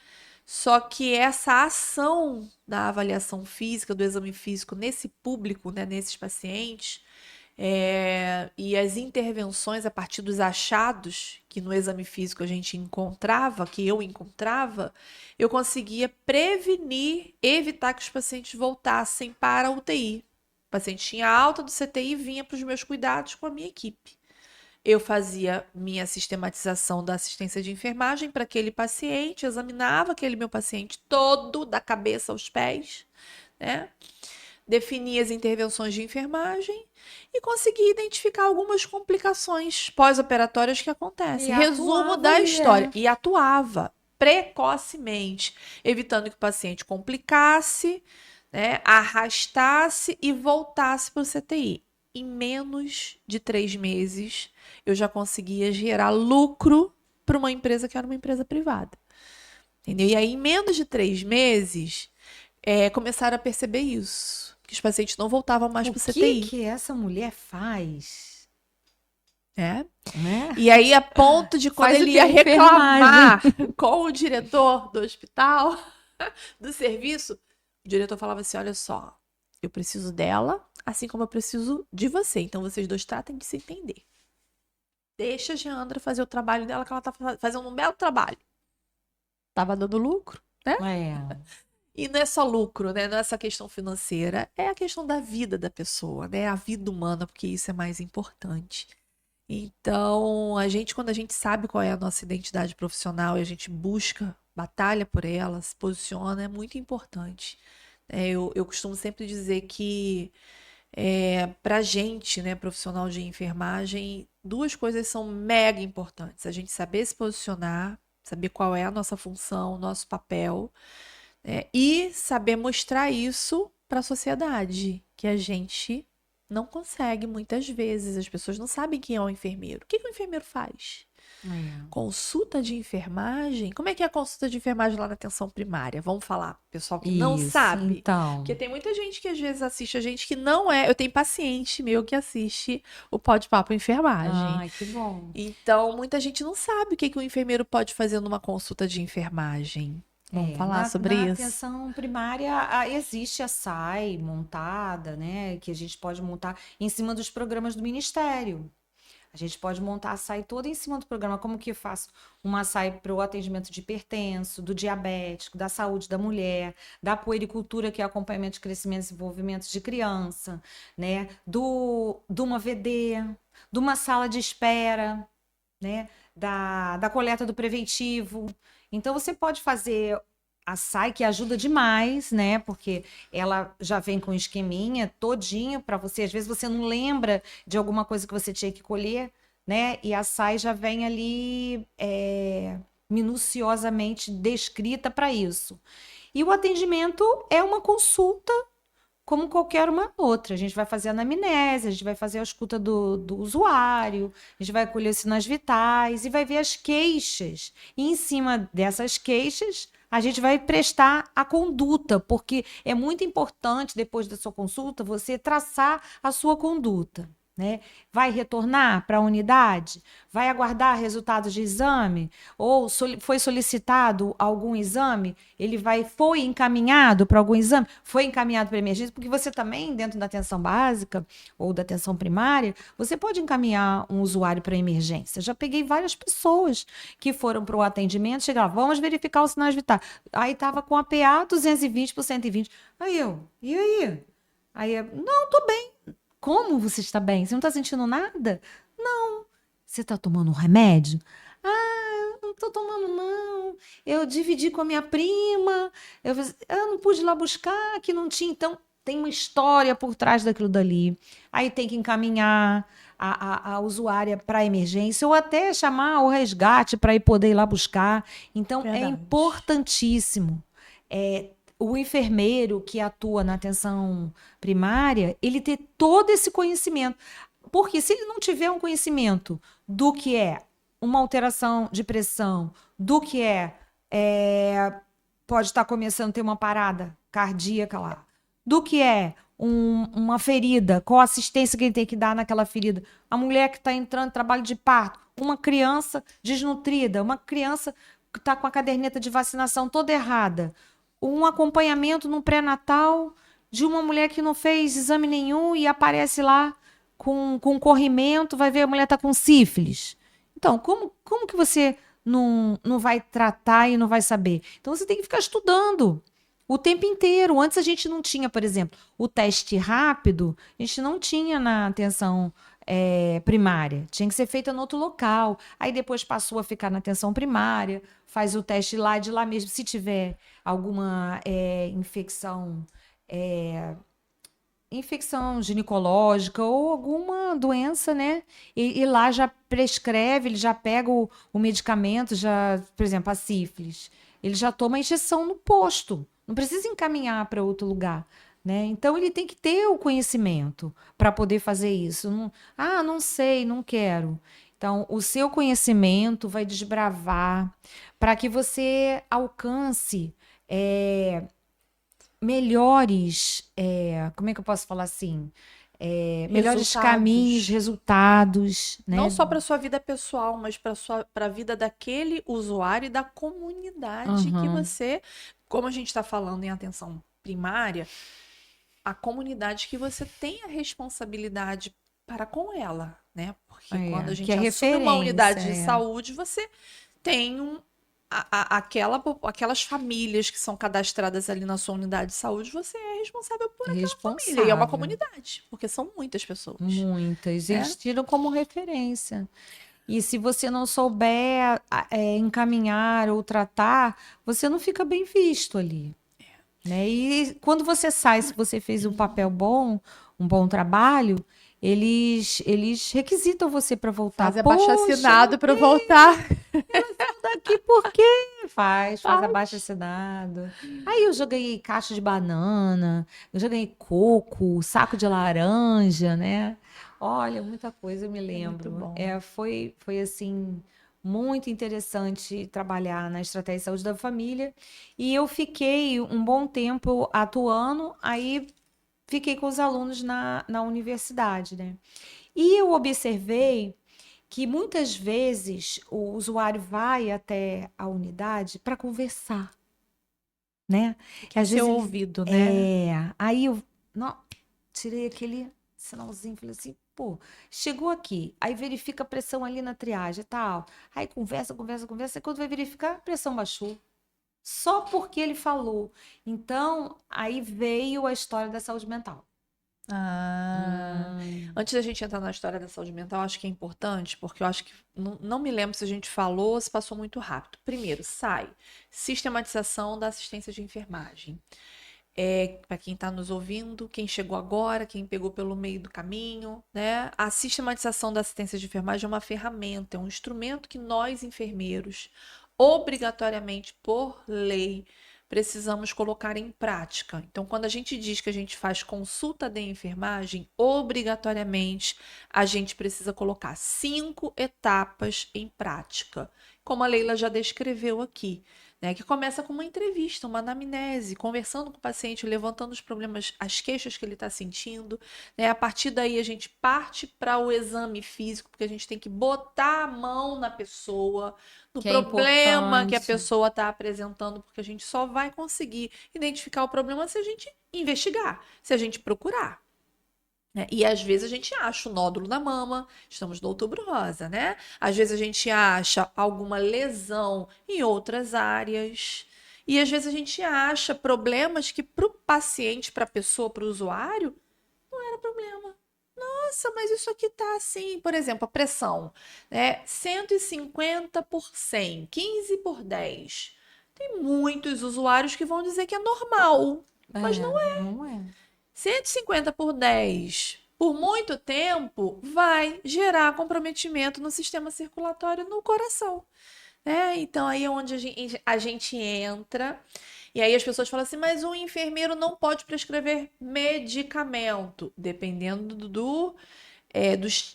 Só que essa ação da avaliação física, do exame físico nesse público, né, nesses pacientes, e as intervenções a partir dos achados que no exame físico a gente encontrava, que eu encontrava, eu conseguia prevenir, evitar que os pacientes voltassem para a UTI. O paciente tinha alta do CTI e vinha para os meus cuidados com a minha equipe. Eu fazia minha sistematização da assistência de enfermagem para aquele paciente, examinava aquele meu paciente todo, da cabeça aos pés, né? Definia as intervenções de enfermagem e conseguia identificar algumas complicações pós-operatórias que acontecem. E Resumo atuava da ali, história. E atuava precocemente, evitando que o paciente complicasse, né, arrastasse e voltasse para o CTI. Em menos de 3 meses, eu já conseguia gerar lucro para uma empresa que era uma empresa privada. Entendeu? E aí, em menos de 3 meses, começaram a perceber isso. Que os pacientes não voltavam mais O para o que CTI. que essa mulher faz? Né? Né? E aí, a ponto de quando Faz o ele quê? ia Enfermagem. reclamar com o diretor do hospital, do serviço, o diretor falava assim: olha só, eu preciso dela, assim como eu preciso de você. Então, vocês dois tratem de se entender. Deixa a Geandra fazer o trabalho dela, que ela tá fazendo um belo trabalho. Tava dando lucro, né? É. E não é só lucro, né? Não é essa questão financeira, é a questão da vida da pessoa, né? A vida humana, porque isso é mais importante. Então, quando a gente sabe qual é a nossa identidade profissional e a gente busca, batalha por ela, se posiciona, é muito importante. Eu costumo sempre dizer que pra gente, né, profissional de enfermagem, duas coisas são mega importantes. A gente saber se posicionar, saber qual é a nossa função, o nosso papel, e saber mostrar isso para a sociedade, que a gente não consegue muitas vezes. As pessoas não sabem quem é o enfermeiro. O que que o enfermeiro faz? É. Consulta de enfermagem? Como é que é a consulta de enfermagem lá na atenção primária? Vamos falar, pessoal que não Isso, sabe. então. Porque tem muita gente que às vezes assiste a gente que não é. Eu tenho paciente meu que assiste o Pode Papo Enfermagem. Ai, que bom. Então, muita gente não sabe o que que o enfermeiro pode fazer numa consulta de enfermagem. Vamos falar sobre Na isso? atenção primária existe a SAI montada, né? Que a gente pode montar em cima dos programas do Ministério. A gente pode montar a SAI toda em cima do programa. Como que eu faço uma SAI para o atendimento de hipertenso, do diabético, da saúde da mulher, da puericultura, que é acompanhamento de crescimento e desenvolvimento de criança, né? De uma VD, de uma sala de espera, né? Da coleta do preventivo. Então, você pode fazer a SAI, que ajuda demais, né? Porque ela já vem com um esqueminha todinho para você. Às vezes você não lembra de alguma coisa que você tinha que colher, né? E a SAI já vem ali minuciosamente descrita para isso. E o atendimento é uma consulta como qualquer uma outra. A gente vai fazer a anamnese, a gente vai fazer a escuta do usuário, a gente vai colher os sinais vitais e vai ver as queixas. E em cima dessas queixas, a gente vai prestar a conduta, porque é muito importante, depois da sua consulta, você traçar a sua conduta, né? Vai retornar para a unidade? Vai aguardar resultados de exame? Ou foi solicitado algum exame? Foi encaminhado para algum exame? Foi encaminhado para emergência? Porque você também, dentro da atenção básica ou da atenção primária, você pode encaminhar um usuário para emergência. Já peguei várias pessoas que foram para o atendimento, chegaram, vamos verificar os sinais vitais. Aí estava com a PA 220 por 120. E aí? Não, tô bem. Como você está bem? Você não está sentindo nada? Não. Você está tomando um remédio? Eu não estou tomando, não. Eu dividi com a minha prima. Eu não pude ir lá buscar, que não tinha. Então, tem uma história por trás daquilo dali. Aí tem que encaminhar a usuária para a emergência ou até chamar o resgate para poder ir lá buscar. Então, é Verdade. importantíssimo. O enfermeiro que atua na atenção primária, ele ter todo esse conhecimento. Porque se ele não tiver um conhecimento do que é uma alteração de pressão, do que pode estar começando a ter uma parada cardíaca lá, do que é uma ferida, qual a assistência que ele tem que dar naquela ferida, a mulher que está entrando em trabalho de parto, uma criança desnutrida, uma criança que está com a caderneta de vacinação toda errada, um acompanhamento no pré-natal de uma mulher que não fez exame nenhum e aparece lá com corrimento, vai ver a mulher tá com sífilis. Então, como que você não vai tratar e não vai saber? Então, você tem que ficar estudando o tempo inteiro. Antes a gente não tinha, por exemplo, o teste rápido, a gente não tinha na atenção primária. Tinha que ser feita no outro local. Aí depois passou a ficar na atenção primária, faz o teste lá, de lá mesmo. Se tiver alguma infecção ginecológica ou alguma doença, né? E lá já prescreve, ele já pega o medicamento, já, por exemplo, a sífilis. Ele já toma a injeção no posto. Não precisa encaminhar para outro lugar. Né? Então ele tem que ter o conhecimento para poder fazer isso. Não sei, não quero. Então, o seu conhecimento vai desbravar para que você alcance melhores, como é que eu posso falar assim? Melhores caminhos, resultados, né? Não só para sua vida pessoal, mas para a vida daquele usuário e da comunidade que você, como a gente está falando em atenção primária, a comunidade que você tem a responsabilidade para com ela, né? Porque quando a gente assume uma unidade de saúde, você tem aquelas famílias que são cadastradas ali na sua unidade de saúde, você é responsável por aquela família. E é uma comunidade, porque são muitas pessoas. Muitas. Eles tiram como referência. E se você não souber encaminhar ou tratar, você não fica bem visto ali. Né? E quando você sai, se você fez um papel bom, um bom trabalho, eles requisitam você para voltar. Faz abaixo-assinado para voltar. Daqui por quê? Faz abaixo-assinado. Aí eu já ganhei caixa de banana, eu já ganhei coco, saco de laranja, né? Olha, muita coisa eu me lembro. Muito bom. Foi assim, muito interessante trabalhar na estratégia de saúde da família. E eu fiquei um bom tempo atuando, aí fiquei com os alunos na universidade, né? E eu observei que muitas vezes o usuário vai até a unidade para conversar, né? Que às vezes ouvido, né? Aí eu tirei aquele sinalzinho, falei assim, pô, chegou aqui, aí verifica a pressão ali na triagem e tal. Aí conversa, e quando vai verificar, a pressão baixou. Só porque ele falou. Então, aí veio a história da saúde mental. Antes da gente entrar na história da saúde mental, acho que é importante, porque eu acho que não me lembro se a gente falou ou se passou muito rápido. Primeiro, sistematização da assistência de enfermagem. Para quem está nos ouvindo, quem chegou agora, quem pegou pelo meio do caminho, né? A sistematização da assistência de enfermagem é uma ferramenta, é um instrumento que nós, enfermeiros, obrigatoriamente, por lei, precisamos colocar em prática. Então, quando a gente diz que a gente faz consulta de enfermagem, obrigatoriamente a gente precisa colocar 5 etapas em prática, como a Leila já descreveu aqui, né? Que começa com uma entrevista, uma anamnese, conversando com o paciente, levantando os problemas, as queixas que ele está sentindo, né? A partir daí a gente parte para o exame físico, porque a gente tem que botar a mão na pessoa, no problema que a pessoa está apresentando, porque a gente só vai conseguir identificar o problema se a gente investigar, se a gente procurar. E às vezes a gente acha o nódulo na mama, estamos no Outubro Rosa, né? Às vezes a gente acha alguma lesão em outras áreas. E às vezes a gente acha problemas que para o paciente, para a pessoa, para o usuário, não era problema. Nossa, mas isso aqui tá assim. Por exemplo, a pressão, né? 150 por 100, 15 por 10. Tem muitos usuários que vão dizer que é normal, mas não é. Não é. 150 por 10, por muito tempo, vai gerar comprometimento no sistema circulatório no coração. Né? Então, aí é onde a gente entra. E aí as pessoas falam assim, mas o enfermeiro não pode prescrever medicamento, dependendo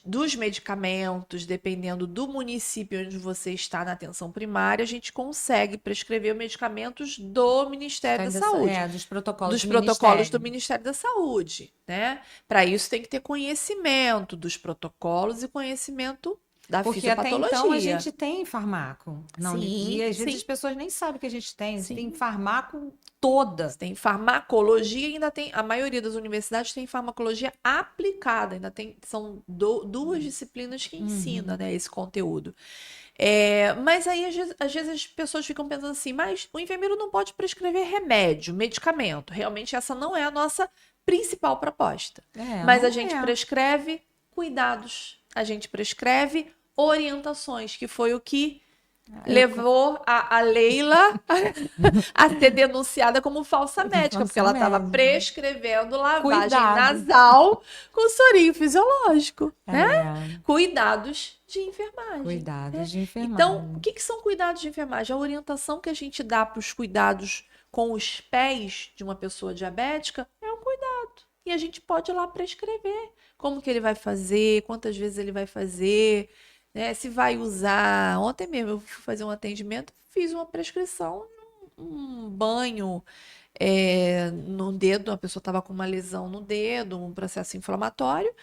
dos medicamentos, dependendo do município onde você está na atenção primária, a gente consegue prescrever medicamentos do Ministério da Saúde. Dos protocolos do Ministério da Saúde, né? Para isso tem que ter conhecimento dos protocolos e conhecimento da fisiopatologia. Porque até então a gente tem farmaco. Sim, e às vezes as pessoas nem sabem que a gente tem. Tem farmaco toda. Tem farmacologia e ainda tem... A maioria das universidades tem farmacologia aplicada. Ainda são duas disciplinas que ensinam, né, esse conteúdo. Mas aí, às vezes, as pessoas ficam pensando assim, mas o enfermeiro não pode prescrever remédio, medicamento. Realmente, essa não é a nossa principal proposta. Mas a gente prescreve cuidados a gente prescreve, orientações, que foi o que levou a Leila a ser denunciada como falsa médica, porque ela estava prescrevendo lavagem nasal com sorinho fisiológico, né? Cuidados de enfermagem. Cuidados de enfermagem. Então, o que são cuidados de enfermagem? A orientação que a gente dá para os cuidados com os pés de uma pessoa diabética é um cuidado. E a gente pode ir lá prescrever como que ele vai fazer, quantas vezes ele vai fazer, né? Se vai usar. Ontem mesmo eu fui fazer um atendimento, fiz uma prescrição, um banho no dedo, a pessoa estava com uma lesão no dedo, um processo inflamatório,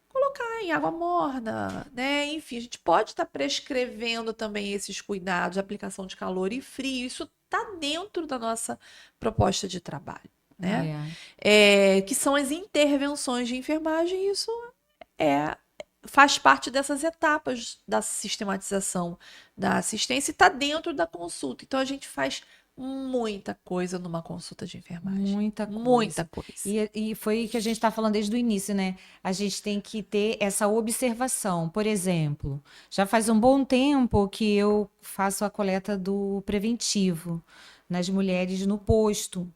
colocar em água morna, né? Enfim, a gente pode estar prescrevendo também esses cuidados, aplicação de calor e frio, isso está dentro da nossa proposta de trabalho, né? Que são as intervenções de enfermagem, isso faz parte dessas etapas da sistematização da assistência e está dentro da consulta. Então, a gente faz muita coisa numa consulta de enfermagem. Muita coisa. Muita coisa. E foi o que a gente está falando desde o início, né? A gente tem que ter essa observação. Por exemplo, já faz um bom tempo que eu faço a coleta do preventivo nas mulheres no posto.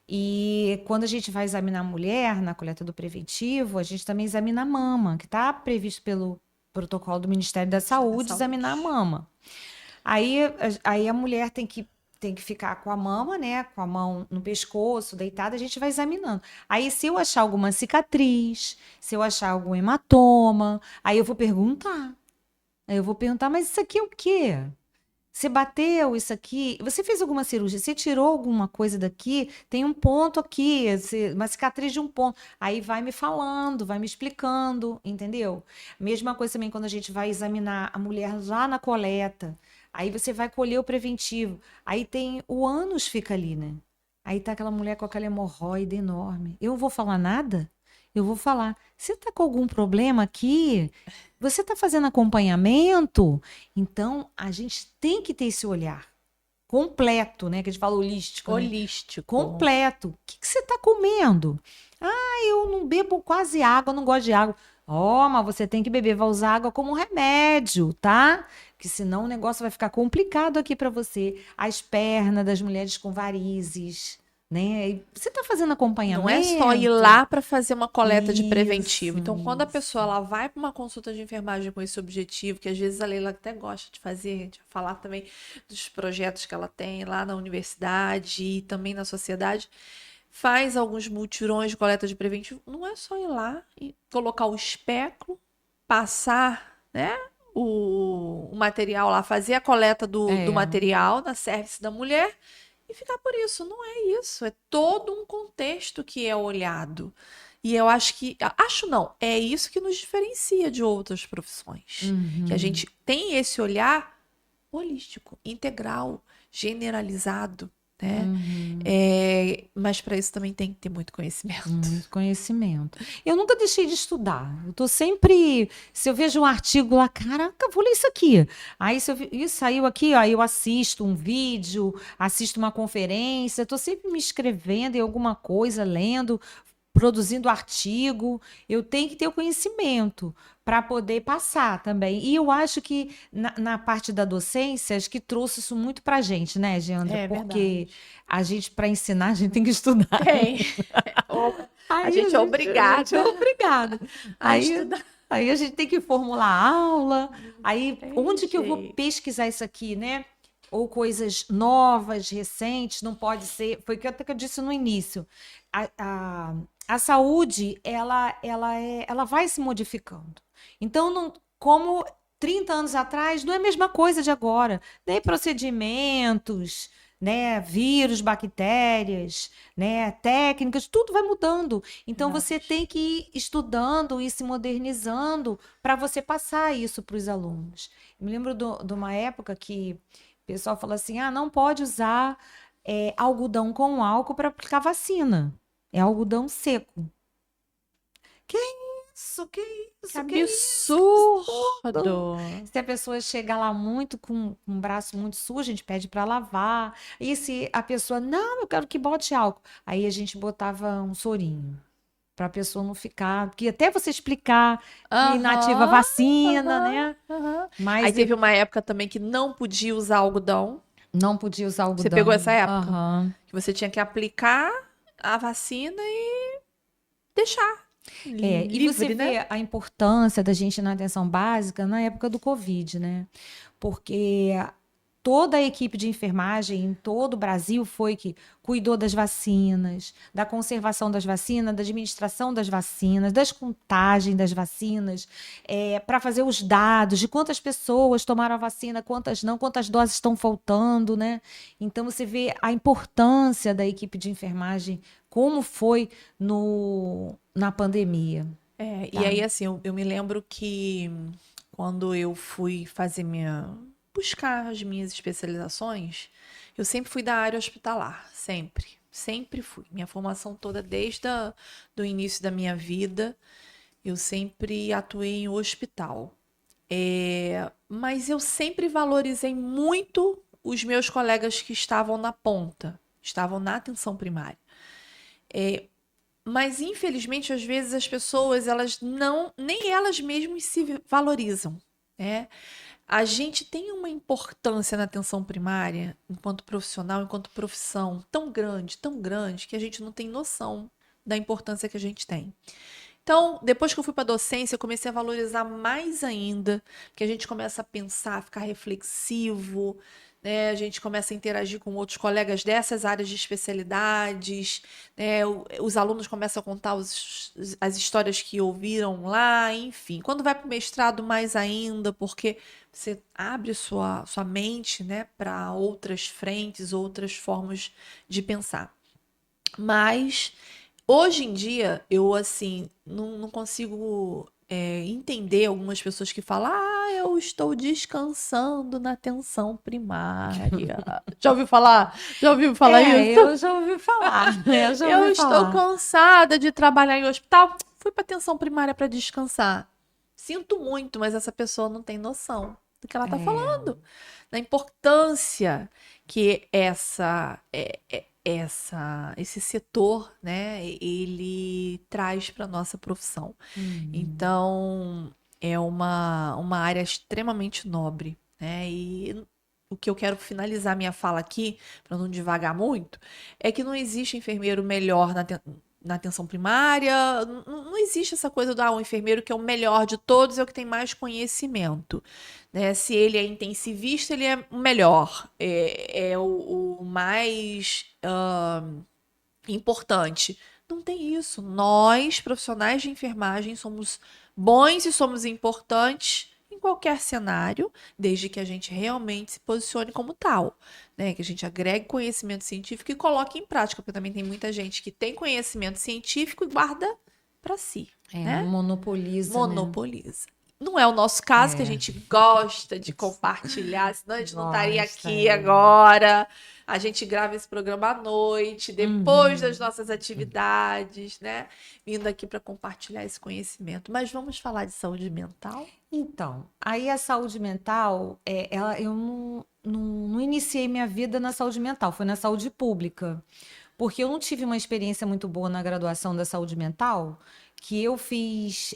E quando a gente vai examinar a mulher na coleta do preventivo, a gente também examina a mama, que está previsto pelo protocolo do Ministério da Saúde, examinar a mama. Aí a mulher tem que ficar com a mama, né? Com a mão no pescoço, deitada, a gente vai examinando. Aí, se eu achar alguma cicatriz, se eu achar algum hematoma, aí eu vou perguntar. Mas isso aqui é o quê? Você bateu isso aqui? Você fez alguma cirurgia? Você tirou alguma coisa daqui? Tem um ponto aqui, uma cicatriz de um ponto. Aí vai me falando, vai me explicando, entendeu? Mesma coisa também quando a gente vai examinar a mulher lá na coleta. Aí você vai colher o preventivo. Aí tem o ânus fica ali, né? Aí tá aquela mulher com aquela hemorroida enorme. Eu não vou falar nada? Eu vou falar. Você tá com algum problema aqui? Você tá fazendo acompanhamento? Então, a gente tem que ter esse olhar completo, né? Que a gente fala holístico. Holístico. Né? Completo. O que você tá comendo? Eu não bebo quase água, não gosto de água. Mas você tem que beber, vai usar água como remédio, tá? Porque senão o negócio vai ficar complicado aqui para você. As pernas das mulheres com varizes, né? E você tá fazendo acompanhamento? Não é só ir lá para fazer uma coleta de preventivo. Então, quando a pessoa ela vai para uma consulta de enfermagem com esse objetivo, que às vezes a Leila até gosta de fazer, a gente vai falar também dos projetos que ela tem lá na universidade e também na sociedade, faz alguns mutirões de coleta de preventivo. Não é só ir lá e colocar o espéculo, passar, né, o material lá, fazer a coleta do material na service da mulher e ficar por isso. Não é isso. É todo um contexto que é olhado. E eu acho que... é isso que nos diferencia de outras profissões. Que a gente tem esse olhar holístico, integral, generalizado, né? Mas para isso também tem que ter muito conhecimento. Muito conhecimento. Eu nunca deixei de estudar. Eu tô sempre... Se eu vejo um artigo lá, caraca, vou ler isso aqui. Aí, isso saiu aqui, ó, eu assisto um vídeo, assisto uma conferência, tô sempre me inscrevendo em alguma coisa, lendo, produzindo artigo. Eu tenho que ter o conhecimento para poder passar também. E eu acho que na parte da docência, acho que trouxe isso muito para a gente, né, Geandra? Porque a gente, para ensinar, a gente tem que estudar. A gente é obrigada. A gente é obrigada. Aí a gente tem que formular aula. Aí, onde que eu vou pesquisar isso aqui, né? Ou coisas novas, recentes, não pode ser... Foi o que eu disse no início. A saúde, ela vai se modificando. Então, como 30 anos atrás, não é a mesma coisa de agora. Tem procedimentos, né, vírus, bactérias, né, técnicas, tudo vai mudando. Então, você tem que ir estudando e se modernizando para você passar isso para os alunos. Eu me lembro de uma época que o pessoal falou assim, não pode usar algodão com álcool para aplicar vacina. É algodão seco. Que isso? Que absurdo! Se a pessoa chega lá muito com um braço muito sujo, a gente pede para lavar. E se a pessoa, não, eu quero que bote álcool. Aí a gente botava um sorinho. para a pessoa não ficar, porque até você explicar que inativa a Aham, vacina, aham, né? aham. Aí Mas teve uma época também que não podia usar algodão. não podia usar Você pegou essa algodão. época? Aham. Que você tinha que aplicar a vacina e deixar E você livre, né? vê a importância da gente na atenção básica na época do Covid, né? Porque toda a equipe de enfermagem em todo o Brasil foi que cuidou das vacinas, da conservação das vacinas, da administração das vacinas, das contagens das vacinas, para fazer os dados de quantas pessoas tomaram a vacina, quantas não, quantas doses estão faltando, né? Então você vê a importância da equipe de enfermagem, como foi na pandemia, E tá? aí, assim, eu me lembro que quando eu fui buscar as minhas especializações, eu sempre fui da área hospitalar, sempre. Sempre fui. Minha formação toda, do início da minha vida, eu sempre atuei em hospital. Mas eu sempre valorizei muito os meus colegas que estavam na ponta, estavam na atenção primária. Mas infelizmente, às vezes as pessoas, elas não, nem elas mesmas se valorizam, né? A gente tem uma importância na atenção primária, enquanto profissional, enquanto profissão, tão grande, que a gente não tem noção da importância que a gente tem. Então, depois que eu fui para a docência, eu comecei a valorizar mais ainda, porque a gente começa a pensar, a ficar reflexivo, né? A gente começa a interagir com outros colegas dessas áreas de especialidades, né? Os alunos começam a contar as histórias que ouviram lá, enfim. Quando vai para o mestrado, mais ainda, porque você abre sua mente, né, para outras frentes, outras formas de pensar. Mas hoje em dia, eu assim, não consigo entender algumas pessoas que falam, eu estou descansando na atenção primária. Já ouviu falar? Já ouviu falar isso? Eu já ouvi falar, eu já Eu ouvi estou falar. cansada de trabalhar em hospital. Fui para atenção primária para descansar. Sinto muito, mas essa pessoa não tem noção do que ela está É. falando, da importância que esse setor, né, ele traz para nossa profissão. Uhum. Então, é uma área extremamente nobre, né? E o que eu quero finalizar minha fala aqui, para não divagar muito, é que não existe enfermeiro melhor na atenção primária, não existe essa coisa do o enfermeiro que é o melhor de todos é o que tem mais conhecimento, né? Se ele é intensivista, ele é o melhor, é o mais importante. Não tem isso. Nós, profissionais de enfermagem, somos bons e somos importantes em qualquer cenário, desde que a gente realmente se posicione como tal, né? Que a gente agregue conhecimento científico e coloque em prática, porque também tem muita gente que tem conhecimento científico e guarda para si, né? Monopoliza, né? Monopoliza. Não é o nosso caso, que a É, gente gosta de compartilhar, senão a gente não estaria gosta, aqui é. agora. A gente grava esse programa à noite, depois das Uhum. nossas atividades, né? Vindo aqui para compartilhar esse conhecimento. Mas vamos falar de saúde mental? Então, aí a saúde mental, eu não iniciei minha vida na saúde mental, foi na saúde pública. Porque eu não tive uma experiência muito boa na graduação da saúde mental, que eu fiz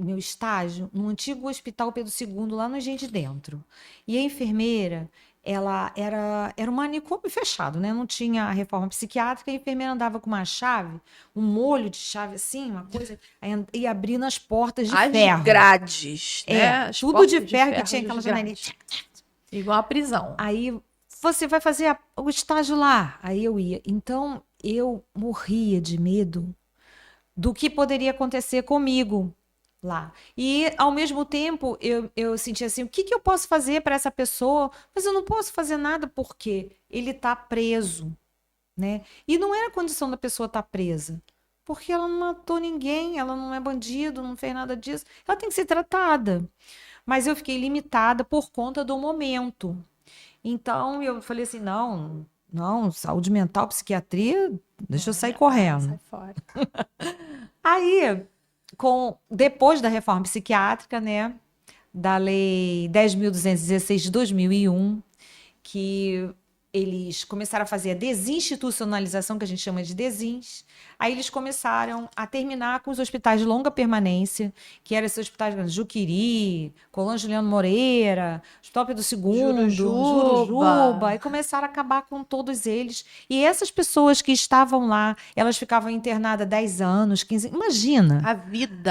meu estágio no antigo Hospital Pedro II, lá no Engenho de Dentro. E a enfermeira, ela era um manicômio fechado, né? Não tinha a reforma psiquiátrica, a enfermeira andava com uma chave, um molho de chave assim, uma coisa, aí ia abrindo as portas de As ferro. grades, né? As Tudo de portas de ferro que ferro tinha das aquela janelinha. grades. Igual a prisão. Aí você vai fazer o estágio lá. Aí eu ia. Então eu morria de medo do que poderia acontecer comigo lá. E ao mesmo tempo eu sentia assim: o que eu posso fazer para essa pessoa? Mas eu não posso fazer nada porque ele está preso, né? E não era a condição da pessoa estar presa. Porque ela não matou ninguém, ela não é bandido, não fez nada disso. Ela tem que ser tratada. Mas eu fiquei limitada por conta do momento. Então eu falei assim: não, não, saúde mental, psiquiatria, deixa eu Não, sair minha praia, sai correndo. fora. Aí, depois da reforma psiquiátrica, né, da Lei 10.216 de 2001, que eles começaram a fazer a desinstitucionalização, que a gente chama de desins, Aí eles começaram a terminar com os hospitais de longa permanência, que eram esses hospitais grandes, Juquiri, Colônia Juliano Moreira, Hospital Pedro II, Jurujuba, e começaram a acabar com todos eles. E essas pessoas que estavam lá, elas ficavam internadas 10 anos, 15, imagina.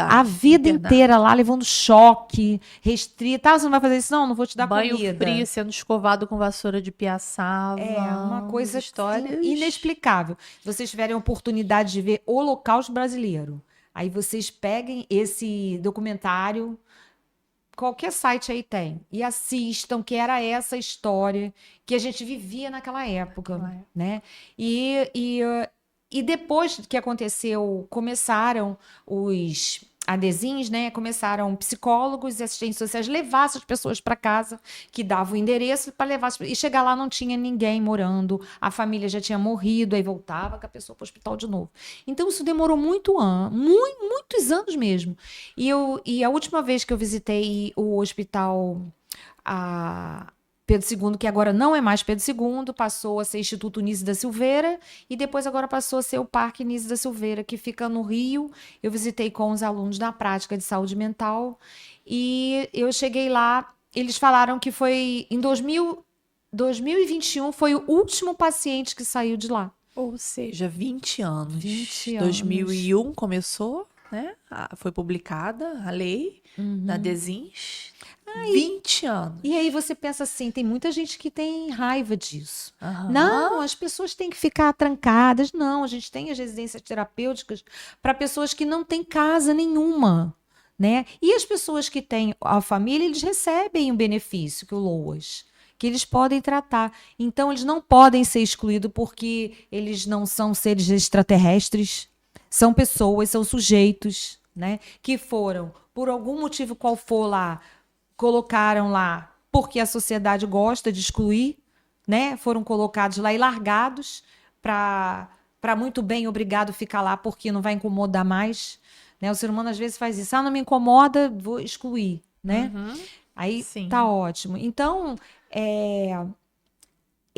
A vida inteira lá, levando choque, restrita. Ah, você não vai fazer isso? Não, não vou te dar banho comida. frio, sendo escovado com vassoura de piaçava. Uma coisa histórias inexplicável. Se vocês tiverem a oportunidade de ver o Holocausto Brasileiro, aí vocês peguem esse documentário, qualquer site aí tem, e assistam, que era essa história que a gente vivia naquela época, né? E depois que aconteceu, começaram os ADESINs, né? Começaram psicólogos e assistentes sociais levar essas pessoas para casa, que davam o endereço para levar. E chegar lá não tinha ninguém morando, a família já tinha morrido, aí voltava com a pessoa para o hospital de novo. Então isso demorou muitos anos mesmo. E a última vez que eu visitei o hospital Pedro II, que agora não é mais Pedro II, passou a ser Instituto Nísio da Silveira e depois agora passou a ser o Parque Nísio da Silveira, que fica no Rio. Eu visitei com os alunos da prática de saúde mental e eu cheguei lá, eles falaram que foi em 2021 foi o último paciente que saiu de lá. Ou seja, 20 anos. 20 2001 começou, né? Foi publicada a lei da DESINS. 20 anos. E aí você pensa assim, tem muita gente que tem raiva disso. Aham. Não, as pessoas têm que ficar trancadas. Não, a gente tem as residências terapêuticas para pessoas que não têm casa nenhuma, né? E as pessoas que têm a família, eles recebem o benefício, que o LOAS, que eles podem tratar. Então, eles não podem ser excluídos porque eles não são seres extraterrestres. São pessoas, são sujeitos, né? Que foram, por algum motivo qual for lá, colocaram lá porque a sociedade gosta de excluir, né? Foram colocados lá e largados para muito bem, obrigado, ficar lá porque não vai incomodar mais, né? O ser humano às vezes faz isso, não me incomoda, vou excluir, né? Aí Sim. tá ótimo. Então,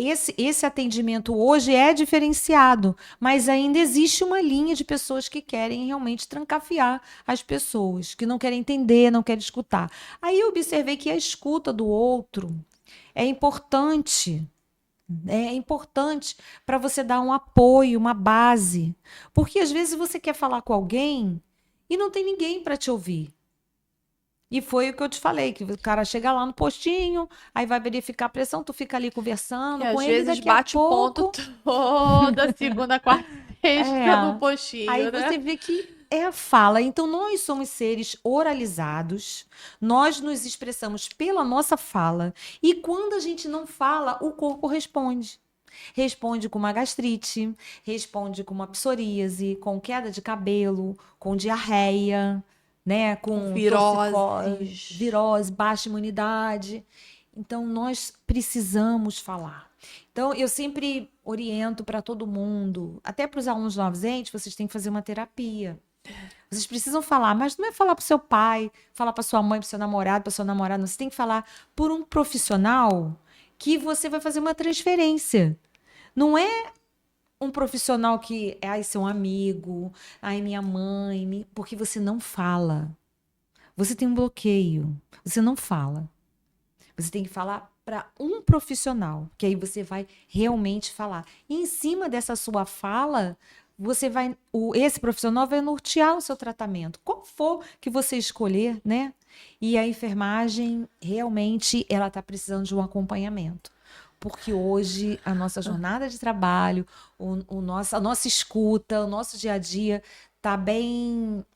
esse atendimento hoje é diferenciado, mas ainda existe uma linha de pessoas que querem realmente trancafiar as pessoas, que não querem entender, não querem escutar. Aí eu observei que a escuta do outro é importante. É importante para você dar um apoio, uma base. Porque às vezes você quer falar com alguém e não tem ninguém para te ouvir. E foi o que eu te falei, que o cara chega lá no postinho, aí vai verificar a pressão, tu fica ali conversando com ele, vezes daqui bate a pouco... ponto toda segunda, quarta, sexta no postinho, aí né? você vê que é a fala. Então, nós somos seres oralizados, nós nos expressamos pela nossa fala, e quando a gente não fala, o corpo responde. Responde com uma gastrite, responde com uma psoríase, com queda de cabelo, com diarreia, né? Com virose, baixa imunidade. Então, nós precisamos falar. Então, eu sempre oriento para todo mundo, até para os alunos novos, gente, vocês têm que fazer uma terapia. Vocês precisam falar, mas não é falar para o seu pai, falar para sua mãe, para o seu namorado, para sua namorada, você tem que falar por um profissional que você vai fazer uma transferência. Não é um profissional que é seu amigo, minha mãe, porque você não fala. Você tem um bloqueio, você não fala. Você tem que falar para um profissional, que aí você vai realmente falar. E em cima dessa sua fala, esse profissional vai nortear o seu tratamento, qual for que você escolher, né? E a enfermagem, realmente, ela está precisando de um acompanhamento. Porque hoje a nossa jornada de trabalho, a nossa escuta, o nosso dia a dia está bem,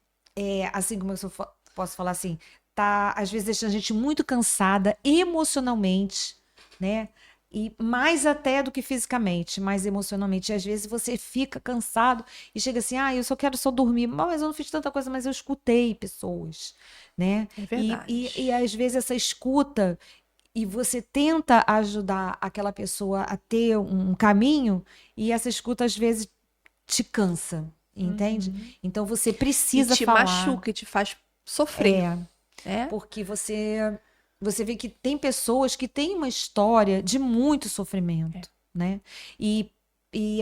assim como eu posso falar assim, tá às vezes deixando a gente muito cansada emocionalmente, né? E mais até do que fisicamente, mais emocionalmente. E às vezes você fica cansado e chega assim, eu só quero dormir. Mas eu não fiz tanta coisa, mas eu escutei pessoas, né? É verdade. E às vezes essa escuta, e você tenta ajudar aquela pessoa a ter um caminho, e essa escuta às vezes te cansa, entende? Então você precisa falar. E te machuca, e te faz sofrer. Porque você vê que tem pessoas que têm uma história de muito sofrimento, né? E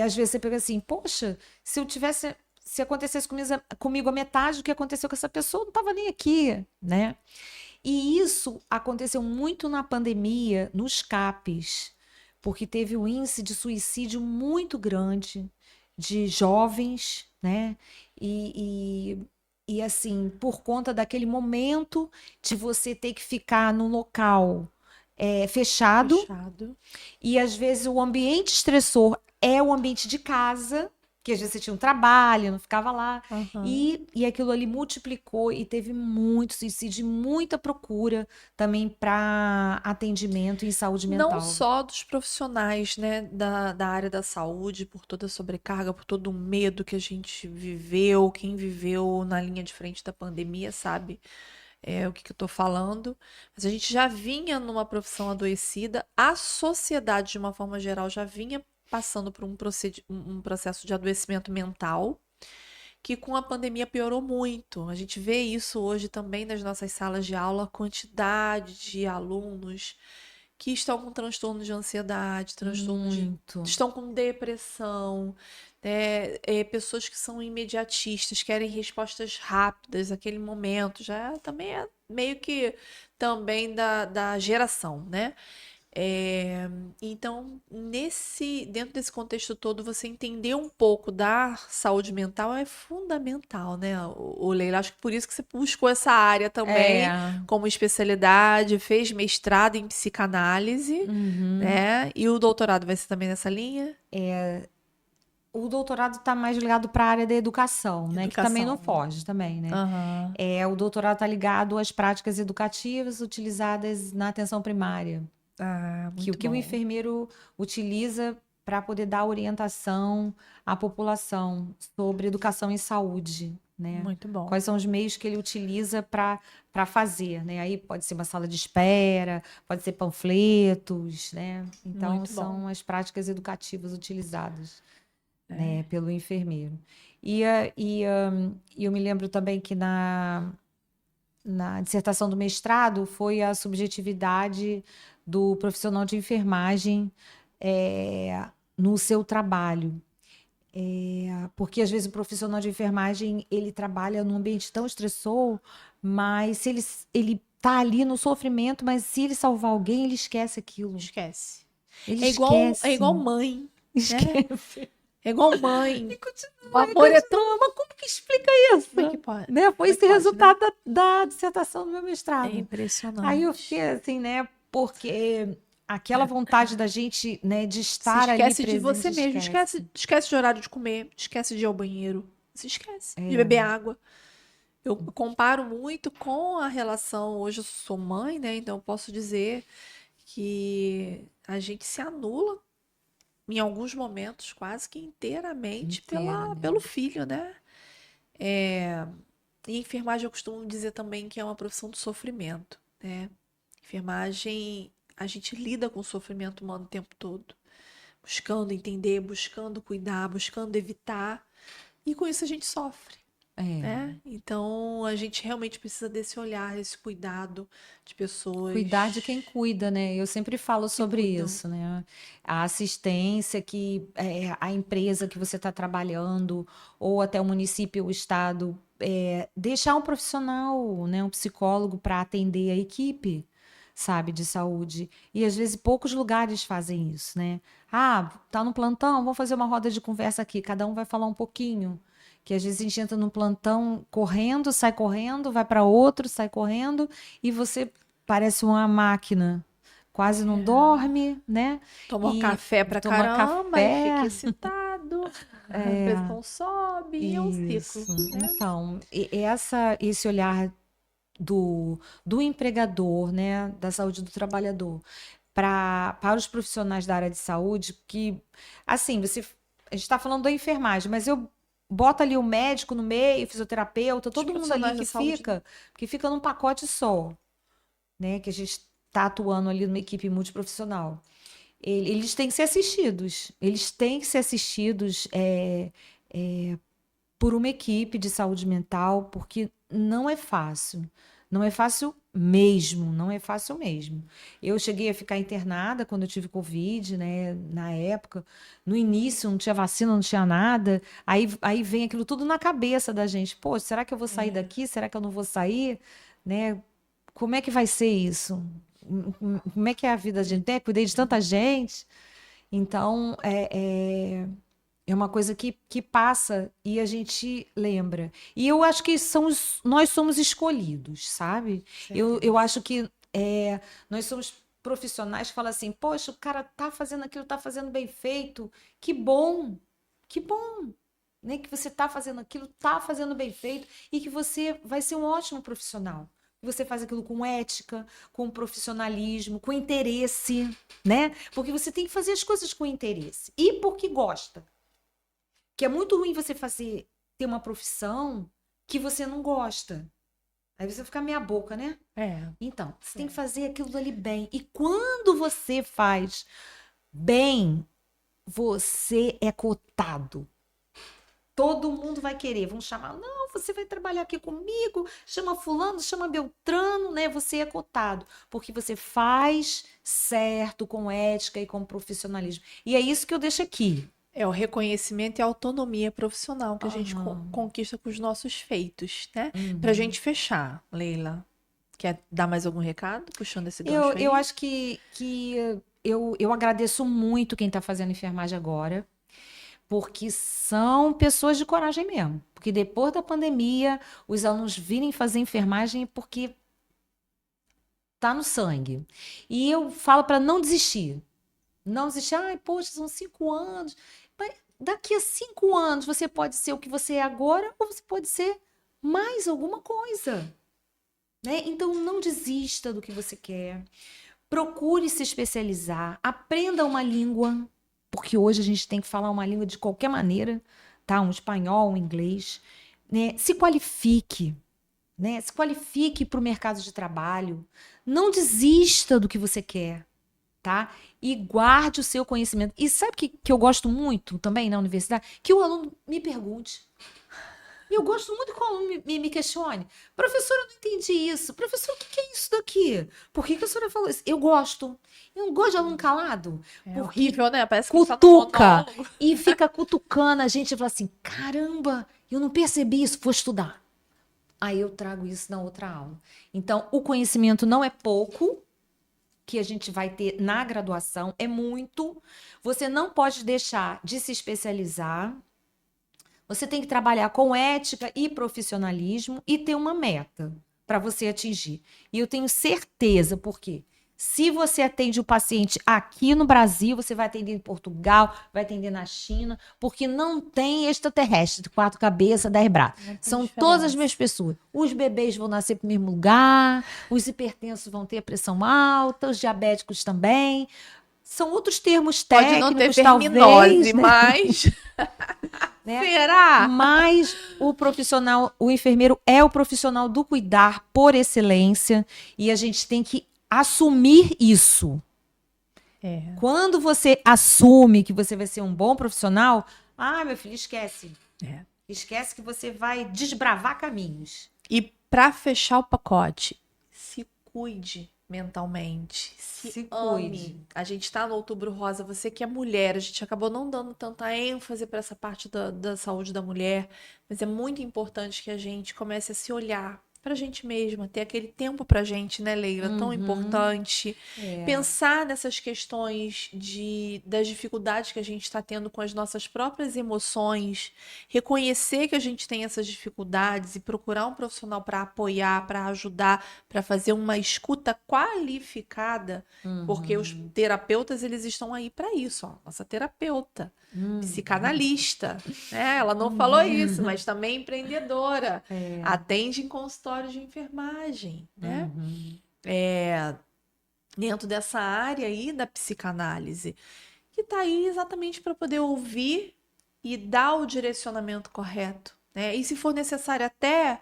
às vezes você pega assim, poxa, se se acontecesse comigo a metade do que aconteceu com essa pessoa, eu não estava nem aqui, né? E isso aconteceu muito na pandemia, nos CAPs, porque teve um índice de suicídio muito grande de jovens, né? E, e assim, por conta daquele momento de você ter que ficar num local fechado, Fechado. e às vezes o ambiente estressor é o ambiente de casa, que às vezes você tinha um trabalho, não ficava lá. Aham. E aquilo ali multiplicou e teve muito suicídio, e muita procura também para atendimento em saúde Não mental. só dos profissionais, né, da área da saúde, por toda a sobrecarga, por todo o medo que a gente viveu, quem viveu na linha de frente da pandemia sabe o que eu tô falando, mas a gente já vinha numa profissão adoecida, a sociedade, de uma forma geral, já vinha passando por um processo de adoecimento mental, que com a pandemia piorou muito. A gente vê isso hoje também nas nossas salas de aula, a quantidade de alunos que estão com transtorno de ansiedade, Muito. estão com depressão, né? Pessoas que são imediatistas, querem respostas rápidas, aquele momento, já também é meio que também da geração, né? É, então, dentro desse contexto todo, você entender um pouco da saúde mental é fundamental, né, o Leila? Acho que por isso que você buscou essa área também É. como especialidade, fez mestrado em psicanálise, Uhum. né? E o doutorado vai ser também nessa linha? O doutorado está mais ligado para a área da educação, né? Que também não Educação, né? foge também, né? Aham. O doutorado está ligado às práticas educativas utilizadas na atenção primária. Ah, Que o muito que o bom. enfermeiro utiliza para poder dar orientação à população sobre educação e saúde, né? Muito bom. Quais são os meios que ele utiliza para fazer, né? Aí pode ser uma sala de espera, pode ser panfletos, né? Então Muito bom. são as práticas educativas utilizadas, É. né, pelo enfermeiro. E eu me lembro também que na dissertação do mestrado foi a subjetividade do profissional de enfermagem no seu trabalho. Porque às vezes o profissional de enfermagem ele trabalha num ambiente tão estressor, mas se ele tá ali no sofrimento, mas se ele salvar alguém, ele esquece aquilo. Esquece. Ele É igual esquece. mãe, né? Esquece. É igual mãe. E O continua, e amor é tão. continua. Mas como que explica Como é que isso? pode? Né? Foi Como é que esse pode, né? resultado da dissertação do meu É mestrado. Aí eu impressionante. fiquei assim, né? Porque aquela vontade da gente, né, de Se estar ali esquece de presente, você mesmo, esquece. esquece de horário de comer, esquece de ir ao banheiro, se esquece de É, beber água. Eu comparo muito com a relação, hoje eu sou mãe, né? Então eu posso dizer que a gente se anula em alguns momentos quase que inteiramente inteira, né? pelo filho, né? E enfermagem eu costumo dizer também que é uma profissão de sofrimento, né? Enfermagem, a gente lida com o sofrimento humano o tempo todo, buscando entender, buscando cuidar, buscando evitar, e com isso a gente sofre, É. né? Então a gente realmente precisa desse olhar, esse cuidado de Cuidar de pessoas quem cuida, né? Eu sempre falo que sobre cuidam. isso, né? A assistência que a empresa que você está trabalhando, ou até o município, o estado, deixar um profissional, né, um psicólogo para atender a equipe, sabe, de saúde. E às vezes poucos lugares fazem isso, né? Ah, tá no plantão, vamos fazer uma roda de conversa aqui, cada um vai falar um pouquinho. Que às vezes a gente entra no plantão correndo, vai para outro, sai correndo, e você parece uma máquina. Quase não dorme, né? Tomou E café pra toma caramba e fica café. excitado, a pressão sobe e é um ciclo, Isso. né? Então, esse olhar do empregador, né, da saúde do trabalhador, para os profissionais da área de saúde, que, assim, a gente está falando da enfermagem, mas eu boto ali o médico no meio, fisioterapeuta, Os todo mundo ali profissionais da saúde, né? que fica num pacote só, né, que a gente está atuando ali numa equipe multiprofissional. Eles têm que ser assistidos, eles têm que ser assistidos por uma equipe de saúde mental, porque não é fácil, Não é fácil mesmo, não é fácil mesmo. Eu cheguei a ficar internada quando eu tive Covid, né? Na época, no início não tinha vacina, não tinha nada. Aí vem aquilo tudo na cabeça da gente. Pô, será que eu vou sair daqui? Será que eu não vou sair? Né? Como é que vai ser isso? Como é que é a vida da gente? Né? Cuidei de tanta gente. Então, é uma coisa que passa e a gente lembra. E eu acho que nós somos escolhidos, sabe? Eu acho que nós somos profissionais que falam assim, poxa, o cara tá fazendo aquilo, tá fazendo bem feito. Que bom, né? Que você tá fazendo aquilo, tá fazendo bem feito e que você vai ser um ótimo profissional. Você faz aquilo com ética, com profissionalismo, com interesse, né? Porque você tem que fazer as coisas com interesse e porque gosta. Que é muito ruim você ter uma profissão que você não gosta. Aí você fica meia boca, né? Então, você tem que fazer aquilo ali bem. E quando você faz bem, você é cotado. Todo mundo vai querer. Vão chamar, não, você vai trabalhar aqui comigo, chama fulano, chama Beltrano, né? Você é cotado. Porque você faz certo, com ética e com profissionalismo. E é isso que eu deixo aqui. É o reconhecimento e a autonomia profissional que a gente conquista com os nossos feitos, né? Pra gente fechar, Leila, quer dar mais algum recado puxando esse gancho aí? Eu acho que eu agradeço muito quem está fazendo enfermagem agora, porque são pessoas de coragem mesmo. Porque depois da pandemia, os alunos virem fazer enfermagem porque tá no sangue. E eu falo para não desistir. Não desistir, ai, poxa, são 5 anos. Mas daqui a 5 anos você pode ser o que você é agora ou você pode ser mais alguma coisa. Né? Então não desista do que você quer. Procure se especializar, aprenda uma língua, porque hoje a gente tem que falar uma língua de qualquer maneira, tá? Um espanhol, um inglês, né? Se qualifique, né? Se qualifique para o mercado de trabalho. Não desista do que você quer, tá? E guarde o seu conhecimento. E sabe que eu gosto muito também na universidade? Que o aluno me pergunte. E eu gosto muito que o aluno me questione. Professora, eu não entendi isso. Professora, o que é isso daqui? Por que a senhora falou isso? Eu gosto. Eu não gosto de aluno calado. É horrível, né? Parece que cutuca. E fica cutucando a gente e fala assim, caramba, eu não percebi isso, vou estudar. Aí eu trago isso na outra aula. Então, o conhecimento não é pouco que a gente vai ter na graduação, é muito. Você não pode deixar de se especializar. Você tem que trabalhar com ética e profissionalismo e ter uma meta para você atingir. E eu tenho certeza, porque se você atende o paciente aqui no Brasil, você vai atender em Portugal, vai atender na China, porque não tem extraterrestre de 4 cabeças, 10 braços. São todas as mesmas pessoas. Os bebês vão nascer para o mesmo lugar, os hipertensos vão ter a pressão alta, os diabéticos também. São outros termos técnicos, pode não ter verminose, talvez, né? Mas... Né? Será? Mas o enfermeiro é o profissional do cuidar por excelência e a gente tem que assumir isso. Quando você assume que você vai ser um bom profissional, meu filho, esquece. Esquece que você vai desbravar caminhos. E para fechar o pacote, se cuide mentalmente, se ame. A gente tá no Outubro Rosa, você que é mulher, a gente acabou não dando tanta ênfase para essa parte da saúde da mulher, mas é muito importante que a gente comece a se olhar pra gente mesma, ter aquele tempo pra gente, né, Leila? Tão importante. Pensar nessas questões das dificuldades que a gente está tendo com as nossas próprias emoções, reconhecer que a gente tem essas dificuldades e procurar um profissional para apoiar, para ajudar, para fazer uma escuta qualificada, porque os terapeutas, eles estão aí para isso, ó. Nossa terapeuta, psicanalista, né? Ela não falou isso, mas também empreendedora, atende em consultório de enfermagem, né? Dentro dessa área aí da psicanálise, que tá aí exatamente para poder ouvir e dar o direcionamento correto, né? E se for necessário até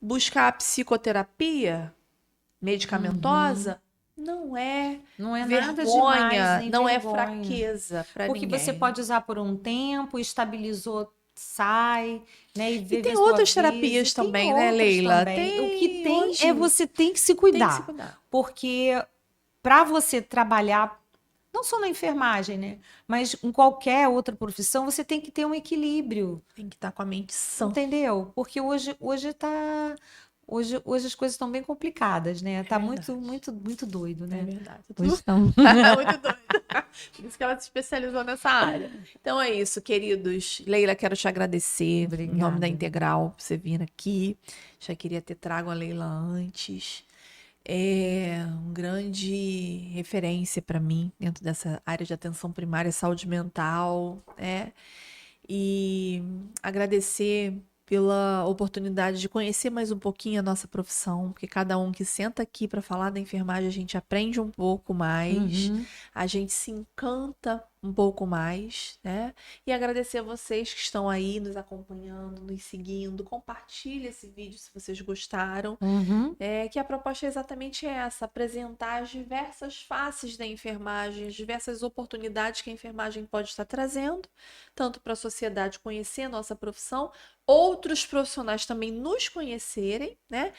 buscar a psicoterapia medicamentosa, não é vergonha, nada demais, nem não é vergonha. fraqueza para ninguém. Porque você pode usar por um tempo, estabilizou sai, né, e E vive tem a sua outras vida. terapias E tem também, né, outras Leila? também. O que Tem tem hoje, é você tem que se tem que se cuidar. cuidar. Porque para você trabalhar, não só na enfermagem, né? Mas em qualquer outra profissão, você tem que ter um equilíbrio, Tem que estar com a mente sã. entendeu? Porque hoje as coisas estão bem complicadas, né? Tá verdade. muito doido, É né? verdade. Hoje estão. Muito doido. Por isso que ela se especializou nessa área. Então é isso, queridos. Leila, quero te agradecer em nome da Obrigada. Integral por você vir aqui. Já queria ter trago a Leila antes. É uma grande referência para mim dentro dessa área de atenção primária e saúde mental, né? E agradecer pela oportunidade de conhecer mais um pouquinho a nossa profissão, porque cada um que senta aqui para falar da enfermagem, a gente aprende um pouco mais, Uhum. a gente se encanta um pouco mais, né? E agradecer a vocês que estão aí nos acompanhando, nos seguindo. Compartilhe esse vídeo se vocês gostaram. Uhum. Que a proposta é exatamente essa: apresentar as diversas faces da enfermagem, as diversas oportunidades que a enfermagem pode estar trazendo, tanto para a sociedade conhecer a nossa profissão, outros profissionais também nos conhecerem, né?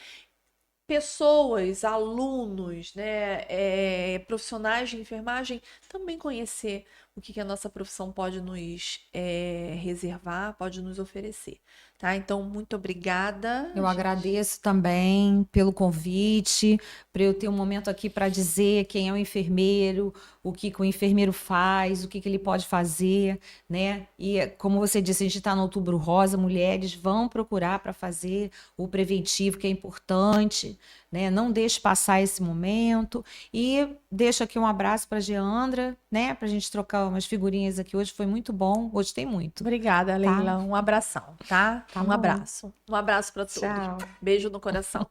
Pessoas, alunos, né, profissionais de enfermagem também conhecer o que a nossa profissão pode nos reservar, pode nos oferecer, tá? Então, muito obrigada, Eu gente. agradeço também pelo convite, para eu ter um momento aqui para dizer quem é o enfermeiro, o enfermeiro faz, o que ele pode fazer, né? E como você disse, a gente está no Outubro Rosa, mulheres vão procurar para fazer o preventivo, que é importante, né? Não deixe passar esse momento. E deixo aqui um abraço para a Geandra, né? Para a gente trocar umas figurinhas aqui hoje, foi muito bom, gostei muito. Obrigada, Leila. Um abração, tá? Tá Um bom. abraço. Um abraço para todos. Tchau. Beijo no coração.